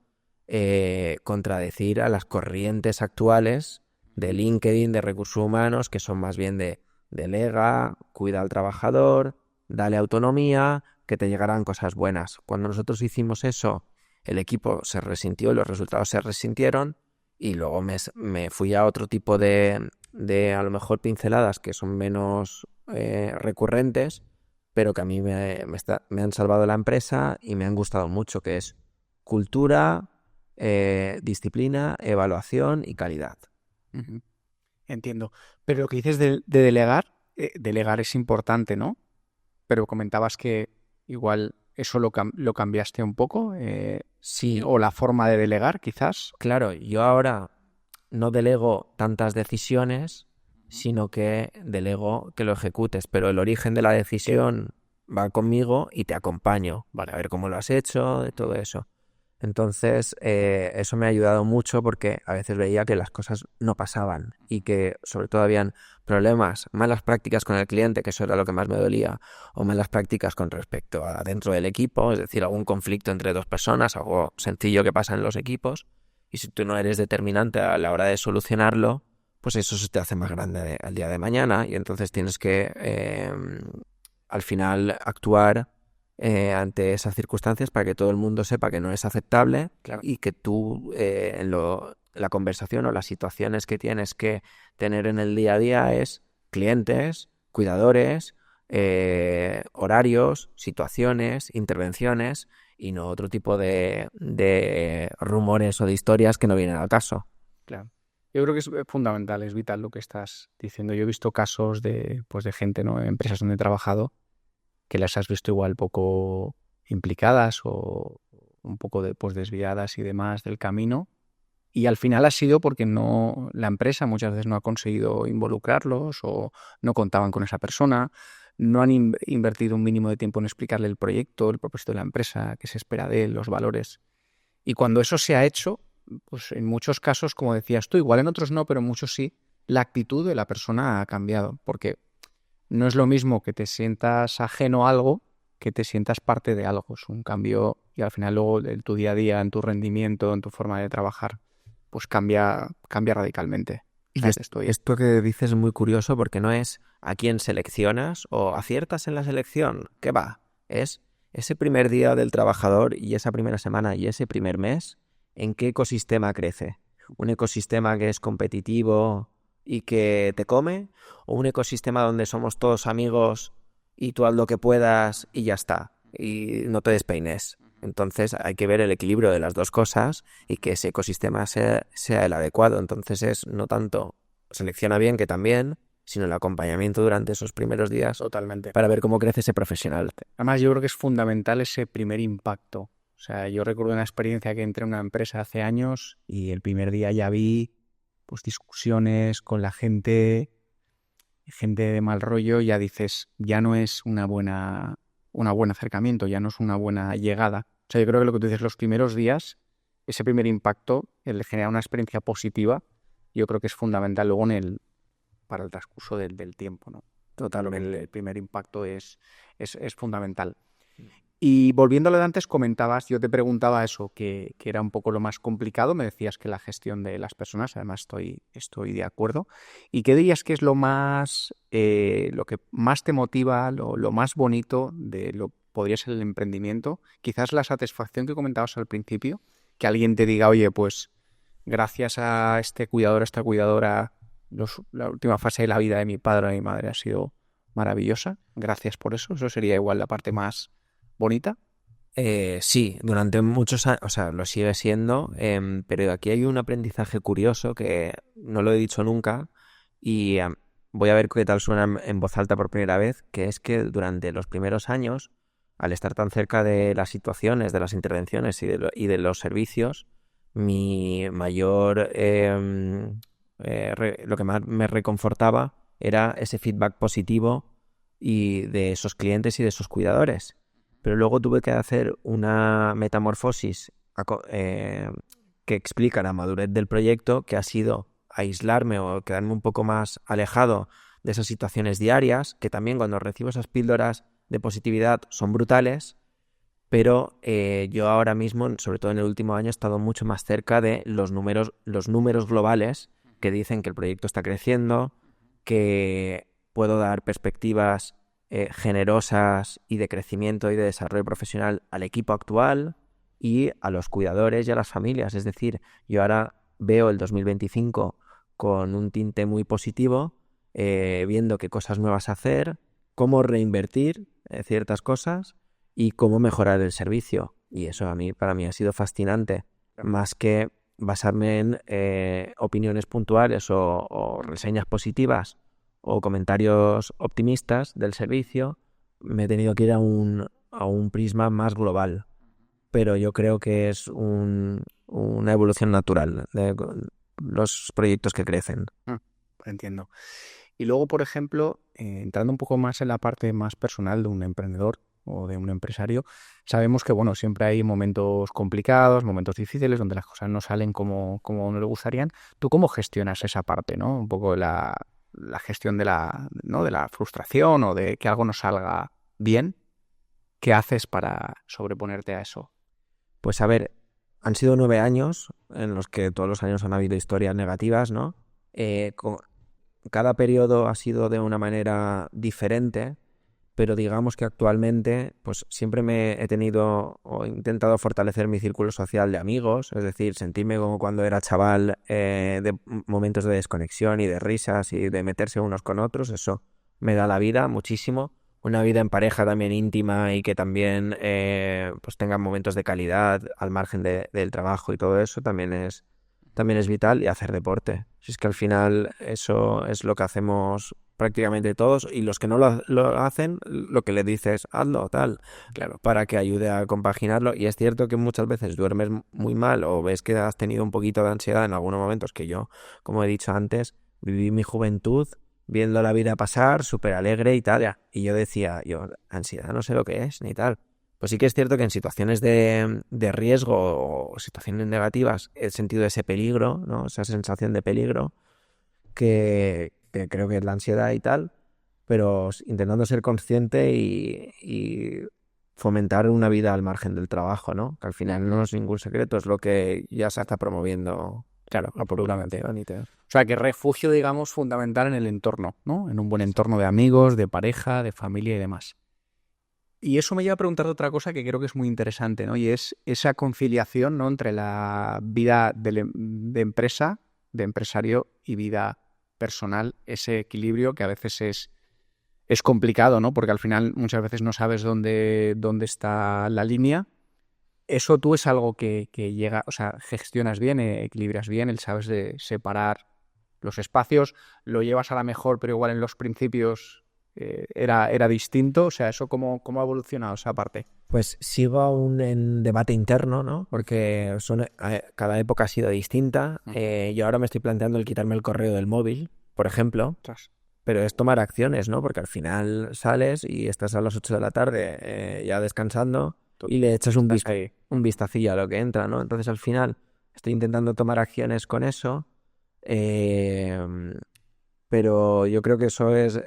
contradecir a las corrientes actuales de LinkedIn, de recursos humanos, que son más bien de delega, cuida al trabajador, dale autonomía, que te llegarán cosas buenas. Cuando nosotros hicimos eso, el equipo se resintió, los resultados se resintieron, y luego me fui a otro tipo de a lo mejor pinceladas que son menos recurrentes, pero que a mí me han salvado la empresa y me han gustado mucho, que es cultura, disciplina, evaluación y calidad.
Uh-huh. Entiendo. Pero lo que dices de delegar, delegar es importante, ¿no? Pero comentabas que igual eso lo cambiaste un poco,
Sí,
o la forma de delegar, quizás.
claro, yo ahora no delego tantas decisiones, sino que delego que lo ejecutes, pero el origen de la decisión va conmigo y te acompaño para ver cómo lo has hecho, de todo eso. Entonces, eso me ha ayudado mucho, porque a veces veía que las cosas no pasaban y que sobre todo habían problemas, malas prácticas con el cliente, que eso era lo que más me dolía, o malas prácticas con respecto a dentro del equipo, es decir, algún conflicto entre dos personas, algo sencillo que pasa en los equipos, y si tú no eres determinante a la hora de solucionarlo, pues eso se te hace más grande al día de mañana, y entonces tienes que al final actuar ante esas circunstancias para que todo el mundo sepa que no es aceptable. Claro. Y que tú la conversación o las situaciones que tienes que tener en el día a día es clientes, cuidadores, horarios, situaciones, intervenciones, y no otro tipo de rumores o de historias que no vienen al caso.
Claro. Yo creo que es fundamental, es vital lo que estás diciendo. Yo he visto casos de gente, ¿no?, en empresas donde he trabajado, que las has visto igual poco implicadas o un poco desviadas y demás del camino, y al final ha sido porque la empresa muchas veces no ha conseguido involucrarlos, o no contaban con esa persona, no han invertido un mínimo de tiempo en explicarle el proyecto, el propósito de la empresa, qué se espera de él, los valores. Y cuando eso se ha hecho, pues en muchos casos, como decías tú, igual en otros no, pero en muchos sí, la actitud de la persona ha cambiado, porque no es lo mismo que te sientas ajeno a algo que te sientas parte de algo. Es un cambio, y al final luego en tu día a día, en tu rendimiento, en tu forma de trabajar, pues cambia radicalmente. quizás estoy...
Esto que dices es muy curioso porque no es a quién seleccionas o aciertas en la selección. ¿Qué va? Es ese primer día del trabajador y esa primera semana y ese primer mes, ¿en qué ecosistema crece? ¿Un ecosistema que es competitivo y que te come? ¿O un ecosistema donde somos todos amigos y tú haz lo que puedas y ya está? Y no te despeines. Entonces hay que ver el equilibrio de las dos cosas y que ese ecosistema sea el adecuado. Entonces es no tanto selecciona bien, que también, sino el acompañamiento durante esos primeros días.
Totalmente.
Para ver cómo crece ese profesional.
Además, yo creo que es fundamental ese primer impacto. O sea, yo recuerdo una experiencia que entré en una empresa hace años y el primer día ya vi pues discusiones con la gente de mal rollo, ya dices, ya no es un buen acercamiento, ya no es una buena llegada. O sea, yo creo que lo que tú dices, los primeros días, ese primer impacto, el generar una experiencia positiva, yo creo que es fundamental luego para el transcurso del tiempo, ¿no?
Totalmente.
El primer impacto es fundamental. Y volviendo a lo de antes, comentabas, yo te preguntaba eso, que era un poco lo más complicado, me decías que la gestión de las personas, además estoy de acuerdo. ¿Y qué dirías que es lo que más te motiva, lo más bonito podría ser el emprendimiento? Quizás la satisfacción que comentabas al principio, que alguien te diga, oye, pues gracias a este cuidador, a esta cuidadora, la última fase de la vida de mi padre o de mi madre ha sido maravillosa, gracias por eso, eso sería igual la parte más bonita.
Sí, durante muchos años, o sea, lo sigue siendo, pero aquí hay un aprendizaje curioso que no lo he dicho nunca y voy a ver qué tal suena en voz alta por primera vez, que es que durante los primeros años, al estar tan cerca de las situaciones, de las intervenciones y de los servicios, mi mayor, lo que más me reconfortaba era ese feedback positivo y de esos clientes y de esos cuidadores. Pero luego tuve que hacer una metamorfosis que explica la madurez del proyecto, que ha sido aislarme o quedarme un poco más alejado de esas situaciones diarias, que también cuando recibo esas píldoras de positividad son brutales, pero yo ahora mismo, sobre todo en el último año, he estado mucho más cerca de los números globales que dicen que el proyecto está creciendo, que puedo dar perspectivas generosas y de crecimiento y de desarrollo profesional al equipo actual y a los cuidadores y a las familias. Es decir, yo ahora veo el 2025 con un tinte muy positivo, viendo qué cosas nuevas hacer, cómo reinvertir ciertas cosas y cómo mejorar el servicio. Y eso para mí ha sido fascinante, más que basarme en opiniones puntuales o reseñas positivas o comentarios optimistas del servicio. Me he tenido que ir a un prisma más global, pero yo creo que es una evolución natural de los proyectos que crecen.
Entiendo. Y luego, por ejemplo, entrando un poco más en la parte más personal de un emprendedor o de un empresario, sabemos que, bueno, siempre hay momentos complicados, momentos difíciles, donde las cosas no salen como no le gustarían. ¿Tú cómo gestionas esa parte, ¿no? Un poco la gestión de la frustración o de que algo no salga bien. ¿Qué haces para sobreponerte a eso?
Pues a ver, han sido 9 años en los que todos los años han habido historias negativas, ¿no? Cada periodo ha sido de una manera diferente, pero digamos que actualmente pues siempre me he tenido o he intentado fortalecer mi círculo social de amigos, es decir, sentirme como cuando era chaval, de momentos de desconexión y de risas y de meterse unos con otros. Eso me da la vida muchísimo. Una vida en pareja también íntima y que también pues tenga momentos de calidad al margen del trabajo y todo eso también es vital, y hacer deporte. Si es que al final eso es lo que hacemos prácticamente todos, y los que no lo hacen, lo que le dices, hazlo, tal, claro, para que ayude a compaginarlo. Y es cierto que muchas veces duermes muy mal o ves que has tenido un poquito de ansiedad en algunos momentos, que yo, como he dicho antes, viví mi juventud viendo la vida pasar, súper alegre y tal, y yo decía, ansiedad no sé lo que es, ni tal. Pues sí que es cierto que en situaciones de riesgo o situaciones negativas he sentido ese peligro, ¿no? Esa sensación de peligro que creo que es la ansiedad y tal, pero intentando ser consciente y fomentar una vida al margen del trabajo, ¿no? Que al final no es ningún secreto, es lo que ya se está promoviendo
Claro, absolutamente.
bonito.
O sea, que refugio, digamos, fundamental en el entorno, ¿no? En un buen entorno de amigos, de pareja, de familia y demás. Y eso me lleva a preguntar otra cosa que creo que es muy interesante, ¿no? Y es esa conciliación, ¿no? Entre la vida de empresa, de empresario y vida personal, ese equilibrio que a veces es complicado, ¿no? Porque al final muchas veces no sabes dónde está la línea. Eso tú es algo que llega, o sea, gestionas bien, equilibras bien, el sabes de separar los espacios, lo llevas a la mejor, pero igual en los principios era distinto. O sea, ¿eso cómo ha evolucionado esa parte?
Pues sigo aún en debate interno, ¿no? Porque cada época ha sido distinta. Yo ahora me estoy planteando el quitarme el correo del móvil, por ejemplo.
Ostras.
Pero es tomar acciones, ¿no? Porque al final sales y estás a las 8 de la tarde ya descansando y le echas un vistacillo a lo que entra, ¿no? Entonces al final estoy intentando tomar acciones con eso, pero yo creo que eso es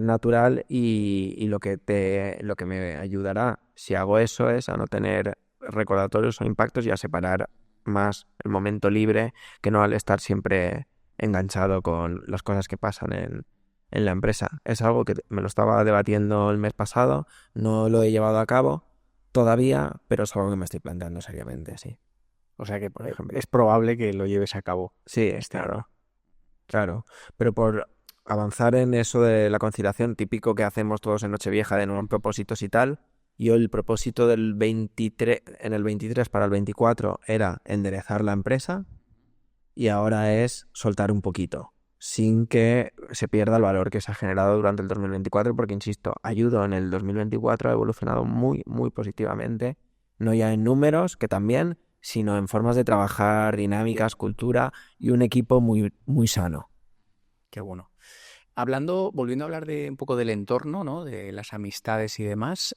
natural y lo que me ayudará si hago eso es a no tener recordatorios o impactos y a separar más el momento libre que no al estar siempre enganchado con las cosas que pasan en la empresa. Es algo que me lo estaba debatiendo el mes pasado, no lo he llevado a cabo todavía, pero es algo que me estoy planteando seriamente, sí.
O sea que,
Por ejemplo.
es probable que lo lleves a cabo.
Sí, claro. Pero por avanzar en eso de la conciliación, típico que hacemos todos en Nochevieja de nuevos propósitos y tal, yo el propósito del 23, en el 23 para el 24 era enderezar la empresa y ahora es soltar un poquito, sin que se pierda el valor que se ha generado durante el 2024, porque, insisto, Ayudo en el 2024 ha evolucionado muy, muy positivamente, no ya en números, que también, sino en formas de trabajar, dinámicas, cultura y un equipo muy, muy sano.
Qué bueno. Volviendo a hablar de un poco del entorno, ¿no? De las amistades y demás,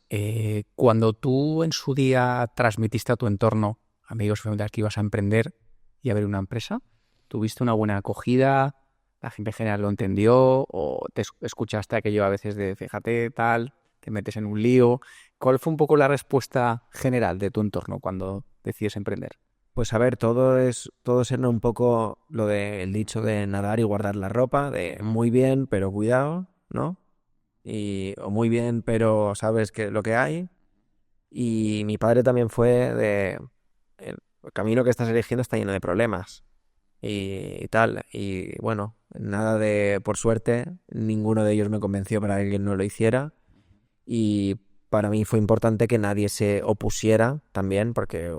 cuando tú en su día transmitiste a tu entorno, amigos, familiares, que ibas a emprender y a abrir una empresa, ¿tuviste una buena acogida? ¿La gente en general lo entendió? ¿O te escuchaste aquello a veces de fíjate tal, te metes en un lío? ¿Cuál fue un poco la respuesta general de tu entorno cuando decides emprender?
Pues a ver, todo será un poco lo del dicho de nadar y guardar la ropa, de muy bien, pero cuidado, ¿no? O muy bien, pero sabes que lo que hay. Y mi padre también fue el camino que estás eligiendo está lleno de problemas y tal. Y bueno, nada por suerte, ninguno de ellos me convenció para que no lo hiciera. Y para mí fue importante que nadie se opusiera también, porque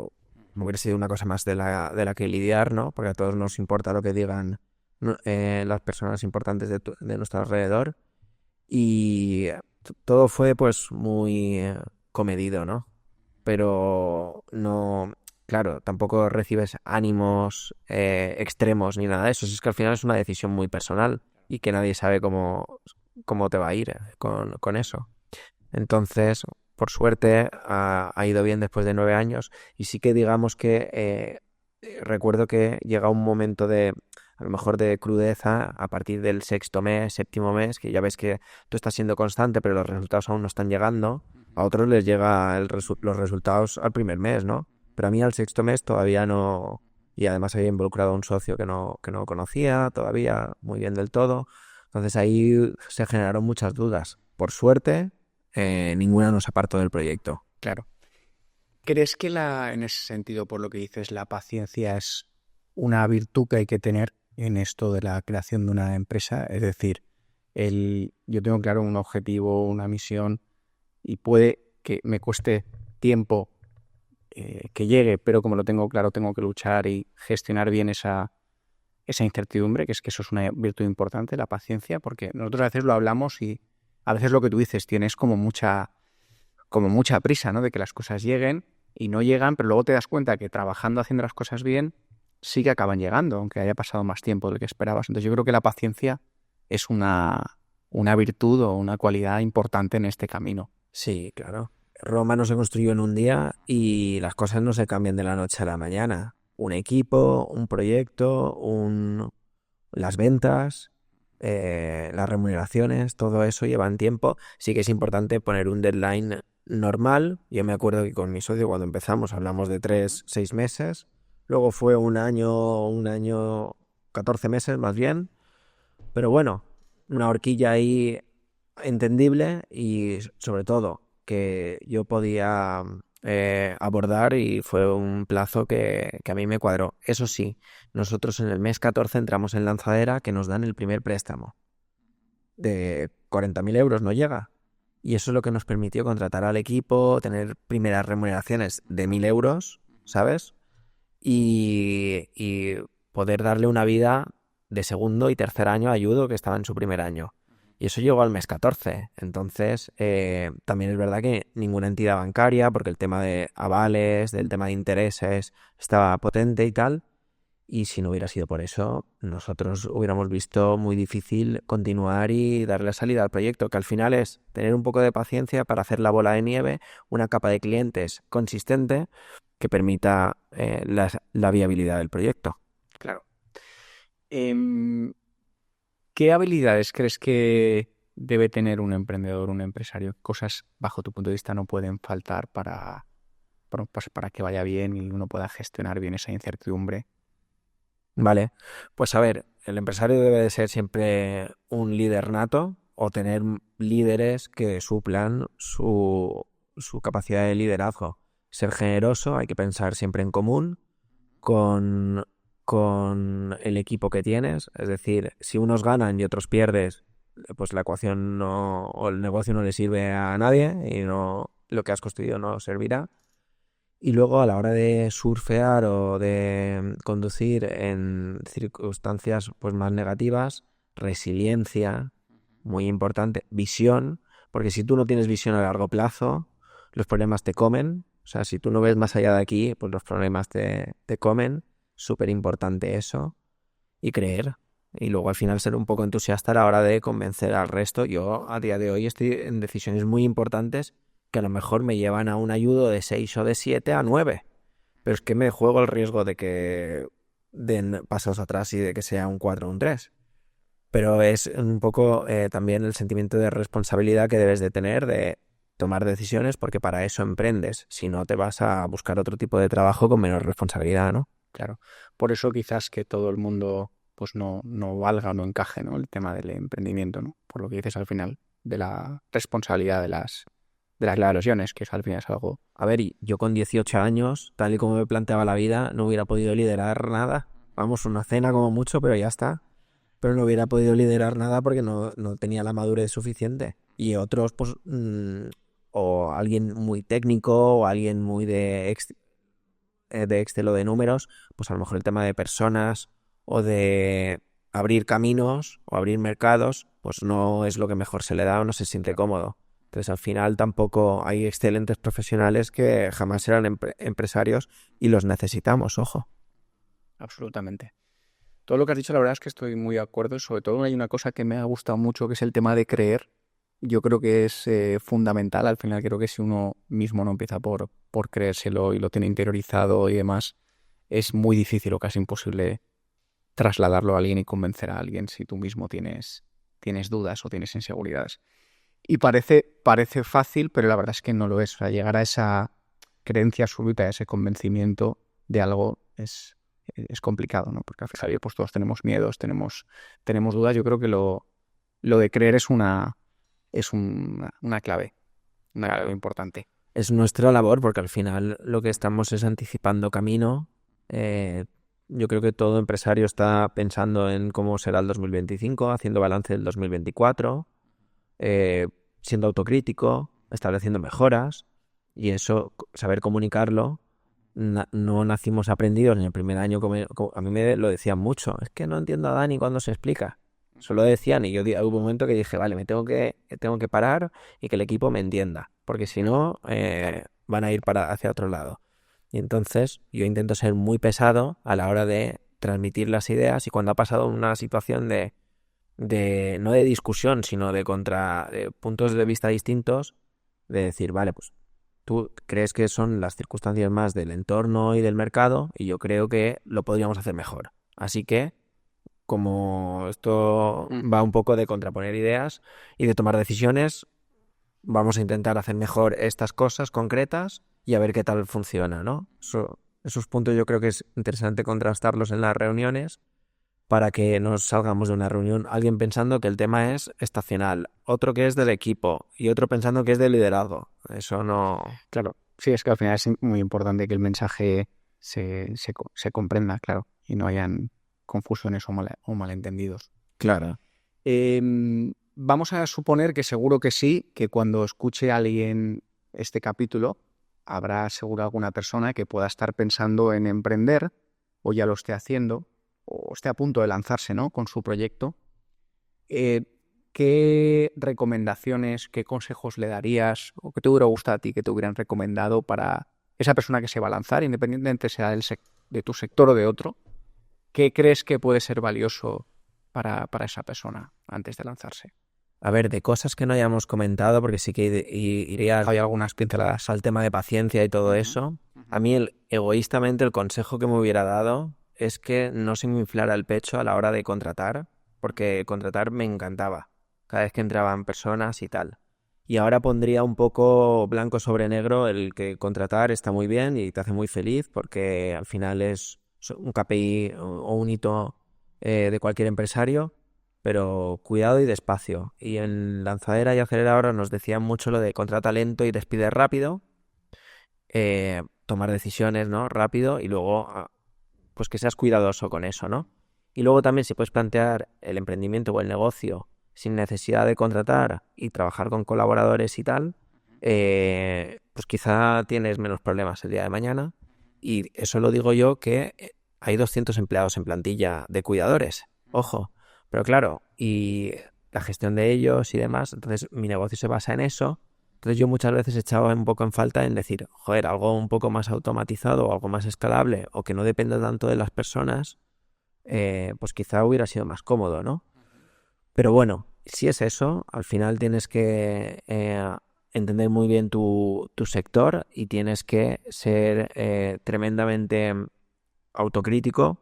hubiera sido una cosa más de la que lidiar, ¿no? Porque a todos nos importa lo que digan las personas importantes de nuestro alrededor. Y todo fue pues muy comedido, ¿no? Pero no, claro, tampoco recibes ánimos extremos ni nada de eso. Es que al final es una decisión muy personal y que nadie sabe cómo te va a ir con eso. Entonces, por suerte, ha ido bien después de 9 años y sí que digamos que recuerdo que llega un momento a lo mejor de crudeza a partir del sexto mes, séptimo mes, que ya ves que tú estás siendo constante, pero los resultados aún no están llegando. A otros les llega los resultados al primer mes, ¿no? Pero a mí al sexto mes todavía no. Y además había involucrado a un socio que no conocía todavía muy bien del todo. Entonces ahí se generaron muchas dudas. Por suerte, ninguna nos apartó del proyecto.
Claro. ¿Crees que en ese sentido, por lo que dices, la paciencia es una virtud que hay que tener en esto de la creación de una empresa? Es decir, yo tengo claro un objetivo, una misión, y puede que me cueste tiempo que llegue, pero como lo tengo claro, tengo que luchar y gestionar bien esa incertidumbre, que eso es una virtud importante, la paciencia, porque nosotros a veces lo hablamos y a veces lo que tú dices, tienes como mucha prisa, ¿no? De que las cosas lleguen y no llegan, pero luego te das cuenta que trabajando, haciendo las cosas bien, sí que acaban llegando, aunque haya pasado más tiempo del que esperabas. Entonces yo creo que la paciencia es una virtud o una cualidad importante en este camino.
Sí, claro. Roma no se construyó en un día y las cosas no se cambian de la noche a la mañana. Un equipo, un proyecto, las ventas, las remuneraciones, todo eso llevan tiempo. Sí que es importante poner un deadline normal. Yo me acuerdo que con mi socio cuando empezamos hablamos de 3-6 meses, Luego fue un año, 14 meses más bien. Pero bueno, una horquilla ahí entendible y sobre todo que yo podía abordar y fue un plazo que a mí me cuadró. Eso sí, nosotros en el mes 14 entramos en Lanzadera que nos dan el primer préstamo de 40.000 euros, no llega. Y eso es lo que nos permitió contratar al equipo, tener primeras remuneraciones de 1.000 euros, ¿sabes? Y poder darle una vida de segundo y tercer año a Ayudo que estaba en su primer año. Y eso llegó al mes 14. Entonces, también es verdad que ninguna entidad bancaria, porque el tema de avales, del tema de intereses, estaba potente y tal. Y si no hubiera sido por eso, nosotros hubiéramos visto muy difícil continuar y darle salida al proyecto, que al final es tener un poco de paciencia para hacer la bola de nieve, una capa de clientes consistente que permita la viabilidad del proyecto.
Claro. ¿Qué habilidades crees que debe tener un emprendedor, un empresario? Cosas, bajo tu punto de vista, no pueden faltar para que vaya bien y uno pueda gestionar bien esa incertidumbre.
Vale, pues a ver, el empresario debe de ser siempre un líder nato o tener líderes que suplan su capacidad de liderazgo. Ser generoso, hay que pensar siempre en común con, con el equipo que tienes. Es decir, si unos ganan y otros pierdes, pues la ecuación no, o el negocio no le sirve a nadie y no, lo que has construido no servirá. Y luego a la hora de surfear o de conducir en circunstancias pues más negativas, resiliencia, muy importante, visión, porque si tú no tienes visión a largo plazo, los problemas te comen. O sea, si tú no ves más allá de aquí, pues los problemas te comen. Súper importante eso. Y creer. Y luego al final ser un poco entusiasta a la hora de convencer al resto. Yo a día de hoy estoy en decisiones muy importantes que a lo mejor me llevan a un ayudo de 6 o de 7 a 9. Pero es que me juego el riesgo de que den pasos atrás y de que sea un 4 o un 3. Pero es un poco también el sentimiento de responsabilidad que debes de tener de tomar decisiones porque para eso emprendes. Si no, te vas a buscar otro tipo de trabajo con menos responsabilidad, ¿no?
Claro. Por eso quizás que todo el mundo pues no valga o no encaje, ¿no? El tema del emprendimiento, ¿no? Por lo que dices al final, de la responsabilidad de las decisiones, que eso al final es algo.
A ver, y yo con 18 años, tal y como me planteaba la vida, no hubiera podido liderar nada. Vamos, una cena como mucho, pero ya está. Pero no hubiera podido liderar nada porque no tenía la madurez suficiente. Y otros, pues, o alguien muy técnico o alguien muy de Excel o de números, pues a lo mejor el tema de personas o de abrir caminos o abrir mercados, pues no es lo que mejor se le da o no se siente cómodo. Entonces al final tampoco hay excelentes profesionales que jamás serán empresarios y los necesitamos, ojo.
Absolutamente. Todo lo que has dicho, la verdad es que estoy muy de acuerdo. Sobre todo hay una cosa que me ha gustado mucho, que es el tema de creer. Yo creo que es fundamental. Al final creo que si uno mismo no empieza por creérselo y lo tiene interiorizado y demás, es muy difícil o casi imposible trasladarlo a alguien y convencer a alguien si tú mismo tienes dudas o tienes inseguridades. Y parece fácil, pero la verdad es que no lo es. O sea, llegar a esa creencia absoluta, a ese convencimiento de algo es complicado, ¿no? Porque al final pues todos tenemos miedos, tenemos dudas. Yo creo que lo de creer es una clave importante.
Es nuestra labor porque al final lo que estamos es anticipando camino. Yo creo que todo empresario está pensando en cómo será el 2025, haciendo balance del 2024, siendo autocrítico, estableciendo mejoras y eso, saber comunicarlo. No nacimos aprendidos en el primer año. A mí me lo decían mucho. Es que no entiendo a Dani cuando se explica. Solo decían y yo hubo un momento que dije, vale, me tengo que parar y que el equipo me entienda, porque si no, van a ir hacia otro lado. Y entonces yo intento ser muy pesado a la hora de transmitir las ideas y cuando ha pasado una situación no de discusión, sino de puntos de vista distintos, de decir, vale, pues tú crees que son las circunstancias más del entorno y del mercado y yo creo que lo podríamos hacer mejor. Así que, como esto va un poco de contraponer ideas y de tomar decisiones, vamos a intentar hacer mejor estas cosas concretas y a ver qué tal funciona, ¿no? Eso Esos puntos yo creo que es interesante contrastarlos en las reuniones para que no salgamos de una reunión alguien pensando que el tema es estacional, otro que es del equipo y otro pensando que es del liderazgo. Eso no...
Claro, sí, es que al final es muy importante que el mensaje se comprenda, claro, y no hayan confusiones o malentendidos.
Claro.
Vamos a suponer que seguro que sí, que cuando escuche a alguien este capítulo, habrá seguro alguna persona que pueda estar pensando en emprender, o ya lo esté haciendo, o esté a punto de lanzarse, ¿no?, con su proyecto. ¿Qué recomendaciones, qué consejos le darías, o qué te hubiera gustado a ti que te hubieran recomendado para esa persona que se va a lanzar, independientemente sea de tu sector o de otro? ¿Qué crees que puede ser valioso para esa persona antes de lanzarse?
A ver, de cosas que no hayamos comentado, porque sí que iría
Hay algunas pinceladas.
al tema de paciencia y todo eso. A mí, egoístamente, el consejo que me hubiera dado es que no se me inflara el pecho a la hora de contratar, porque contratar me encantaba cada vez que entraban personas y tal. Y ahora pondría un poco blanco sobre negro el que contratar está muy bien y te hace muy feliz, porque al final es un KPI o un hito de cualquier empresario, pero cuidado y despacio. Y en Lanzadera y Aceleradora nos decían mucho lo de contrata lento y despide rápido, tomar decisiones, ¿no?, rápido, y luego pues que seas cuidadoso con eso, ¿no? Y luego también si puedes plantear el emprendimiento o el negocio sin necesidad de contratar y trabajar con colaboradores y tal, pues quizá tienes menos problemas el día de mañana. Y eso lo digo yo, que hay 200 empleados en plantilla de cuidadores, ojo. Pero claro, y la gestión de ellos y demás, entonces mi negocio se basa en eso. Entonces yo muchas veces echaba un poco en falta en decir, joder, algo un poco más automatizado o algo más escalable o que no dependa tanto de las personas, pues quizá hubiera sido más cómodo, ¿no? Pero bueno, si es eso, al final tienes que entender muy bien tu sector y tienes que ser tremendamente autocrítico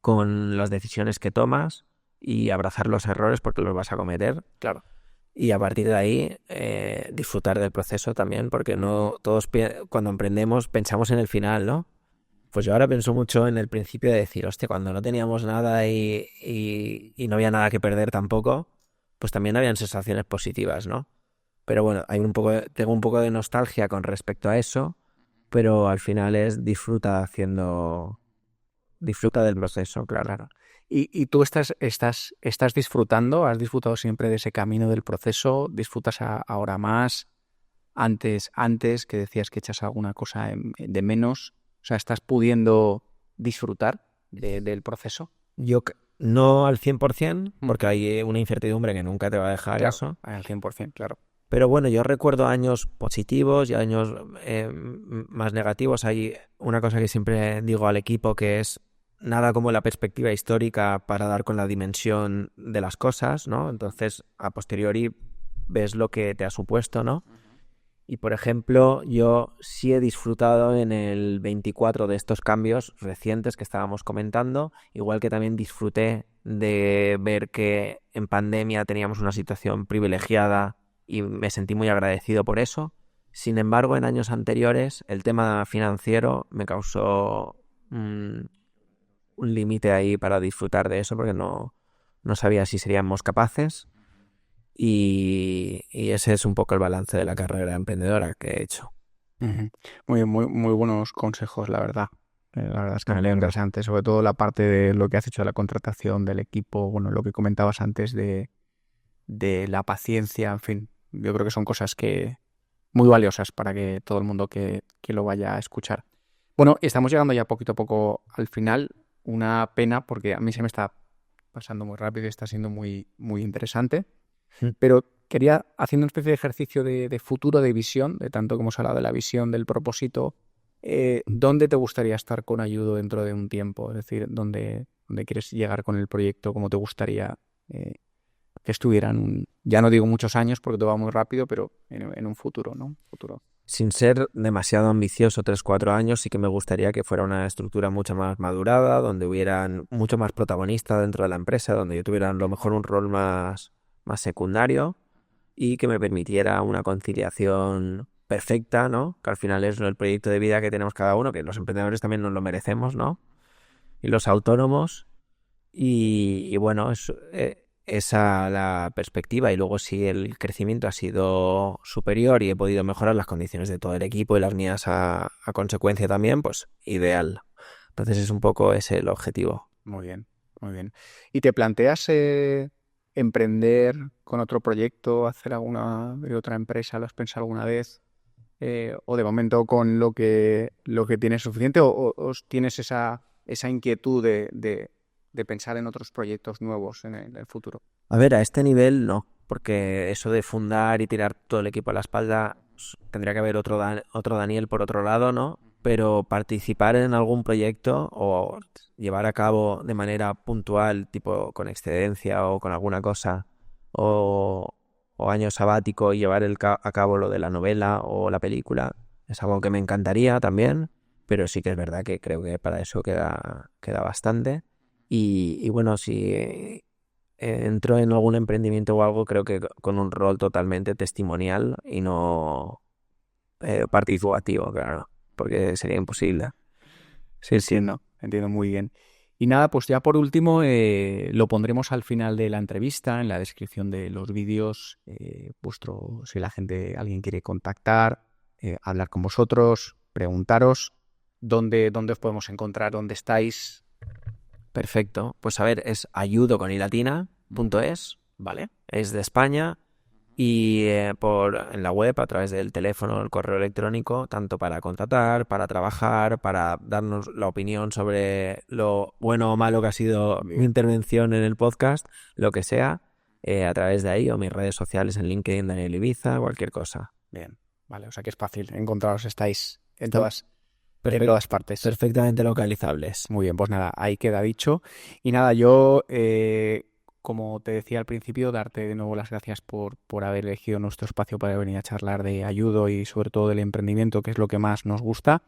con las decisiones que tomas y abrazar los errores porque los vas a cometer.
Claro.
Y a partir de ahí disfrutar del proceso también, porque no todos cuando emprendemos pensamos en el final, ¿no? Pues yo ahora pienso mucho en el principio de decir, hostia, cuando no teníamos nada y no había nada que perder tampoco, pues también habían sensaciones positivas, ¿no? Pero bueno, tengo un poco de nostalgia con respecto a eso, pero al final es disfruta del proceso, claro.
¿Y tú estás disfrutando? ¿Has disfrutado siempre de ese camino del proceso? ¿Disfrutas ahora más? Antes que decías que echas alguna cosa de menos. O sea, ¿estás pudiendo disfrutar del proceso?
Yo no al 100%, porque hay una incertidumbre que nunca te va a dejar
Claro,
eso.
al 100%, claro.
Pero bueno, yo recuerdo años positivos y años más negativos. Hay una cosa que siempre digo al equipo, que es nada como la perspectiva histórica para dar con la dimensión de las cosas, ¿no? Entonces, a posteriori ves lo que te ha supuesto, ¿no? Y, por ejemplo, yo sí he disfrutado en el 24 de estos cambios recientes que estábamos comentando, igual que también disfruté de ver que en pandemia teníamos una situación privilegiada y me sentí muy agradecido por eso. Sin embargo, en años anteriores el tema financiero me causó un límite ahí para disfrutar de eso porque no sabía si seríamos capaces. Y ese es un poco el balance de la carrera emprendedora que he hecho.
Muy buenos consejos, la verdad. La verdad es que muy interesante, sobre todo la parte de lo que has hecho de la contratación del equipo, bueno, lo que comentabas antes de la paciencia, en fin, yo creo que son cosas que muy valiosas para que todo el mundo que lo vaya a escuchar. Bueno, estamos llegando ya poquito a poco al final, una pena porque a mí se me está pasando muy rápido y está siendo muy interesante. Pero quería, haciendo una especie de ejercicio de futuro, de visión, de tanto que hemos hablado de la visión, del propósito, ¿dónde te gustaría estar con Ayudo dentro de un tiempo? Es decir, ¿dónde quieres llegar con el proyecto? ¿Cómo te gustaría que estuvieran, ya no digo muchos años porque todo va muy rápido, pero en un futuro, ¿no?
Sin ser demasiado ambicioso, 3-4 años, sí que me gustaría que fuera una estructura mucho más madurada, donde hubieran mucho más protagonistas dentro de la empresa, donde yo tuviera a lo mejor un rol más secundario y que me permitiera una conciliación perfecta, ¿no? Que al final es el proyecto de vida que tenemos cada uno, que los emprendedores también nos lo merecemos, ¿no? Y los autónomos. Y bueno, esa la perspectiva. Y luego si el crecimiento ha sido superior y he podido mejorar las condiciones de todo el equipo y las mías a consecuencia también, pues ideal. Entonces es un poco ese el objetivo.
Muy bien, muy bien. ¿Y te planteas emprender con otro proyecto, hacer alguna de otra empresa? ¿Lo has pensado alguna vez? ¿O de momento con lo que tienes suficiente? ¿O tienes esa inquietud de pensar en otros proyectos nuevos en el futuro?
A ver, a este nivel no, porque eso de fundar y tirar todo el equipo a la espalda, tendría que haber otro Daniel por otro lado, ¿no? Pero participar en algún proyecto o llevar a cabo de manera puntual, tipo con excedencia o con alguna cosa, o año sabático y llevar a cabo lo de la novela o la película, es algo que me encantaría también, pero sí que es verdad que creo que para eso queda bastante. Y bueno, si entro en algún emprendimiento o algo, creo que con un rol totalmente testimonial y no participativo, claro, porque sería imposible.
Sí, entiendo muy bien. Y nada, pues ya por último lo pondremos al final de la entrevista, en la descripción de los vídeos, si alguien quiere contactar, hablar con vosotros, preguntaros dónde os podemos encontrar, dónde estáis.
Perfecto. Pues a ver, es ayudoconilatina.es, ¿vale? Es de España y en la web, a través del teléfono, el correo electrónico, tanto para contratar, para trabajar, para darnos la opinión sobre lo bueno o malo que ha sido mi intervención en el podcast, lo que sea, a través de ahí o mis redes sociales en LinkedIn, Daniel Ibiza, cualquier cosa.
Bien, vale, o sea que es fácil encontraros, estáis en
Perfecto.
todas partes.
Perfectamente localizables.
Muy bien, pues nada, ahí queda dicho. Y nada, yo, como te decía al principio, darte de nuevo las gracias por haber elegido nuestro espacio para venir a charlar de Ayudo y sobre todo del emprendimiento, que es lo que más nos gusta.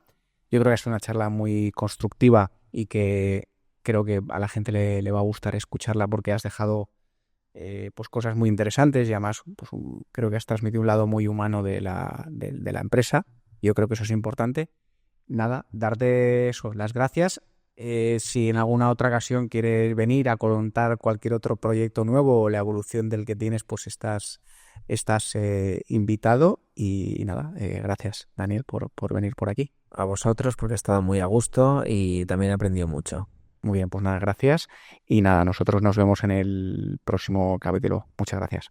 Yo creo que es una charla muy constructiva y que creo que a la gente le va a gustar escucharla porque has dejado pues cosas muy interesantes y además pues, creo que has transmitido un lado muy humano de la empresa. Yo creo que eso es importante. Nada, darte eso, las gracias. Si en alguna otra ocasión quieres venir a contar cualquier otro proyecto nuevo o la evolución del que tienes, pues estás invitado. Y nada, gracias, Daniel, por venir por aquí.
A vosotros, porque he estado muy a gusto y también he aprendido mucho.
Muy bien, pues nada, gracias. Y nada, nosotros nos vemos en el próximo capítulo. Muchas gracias.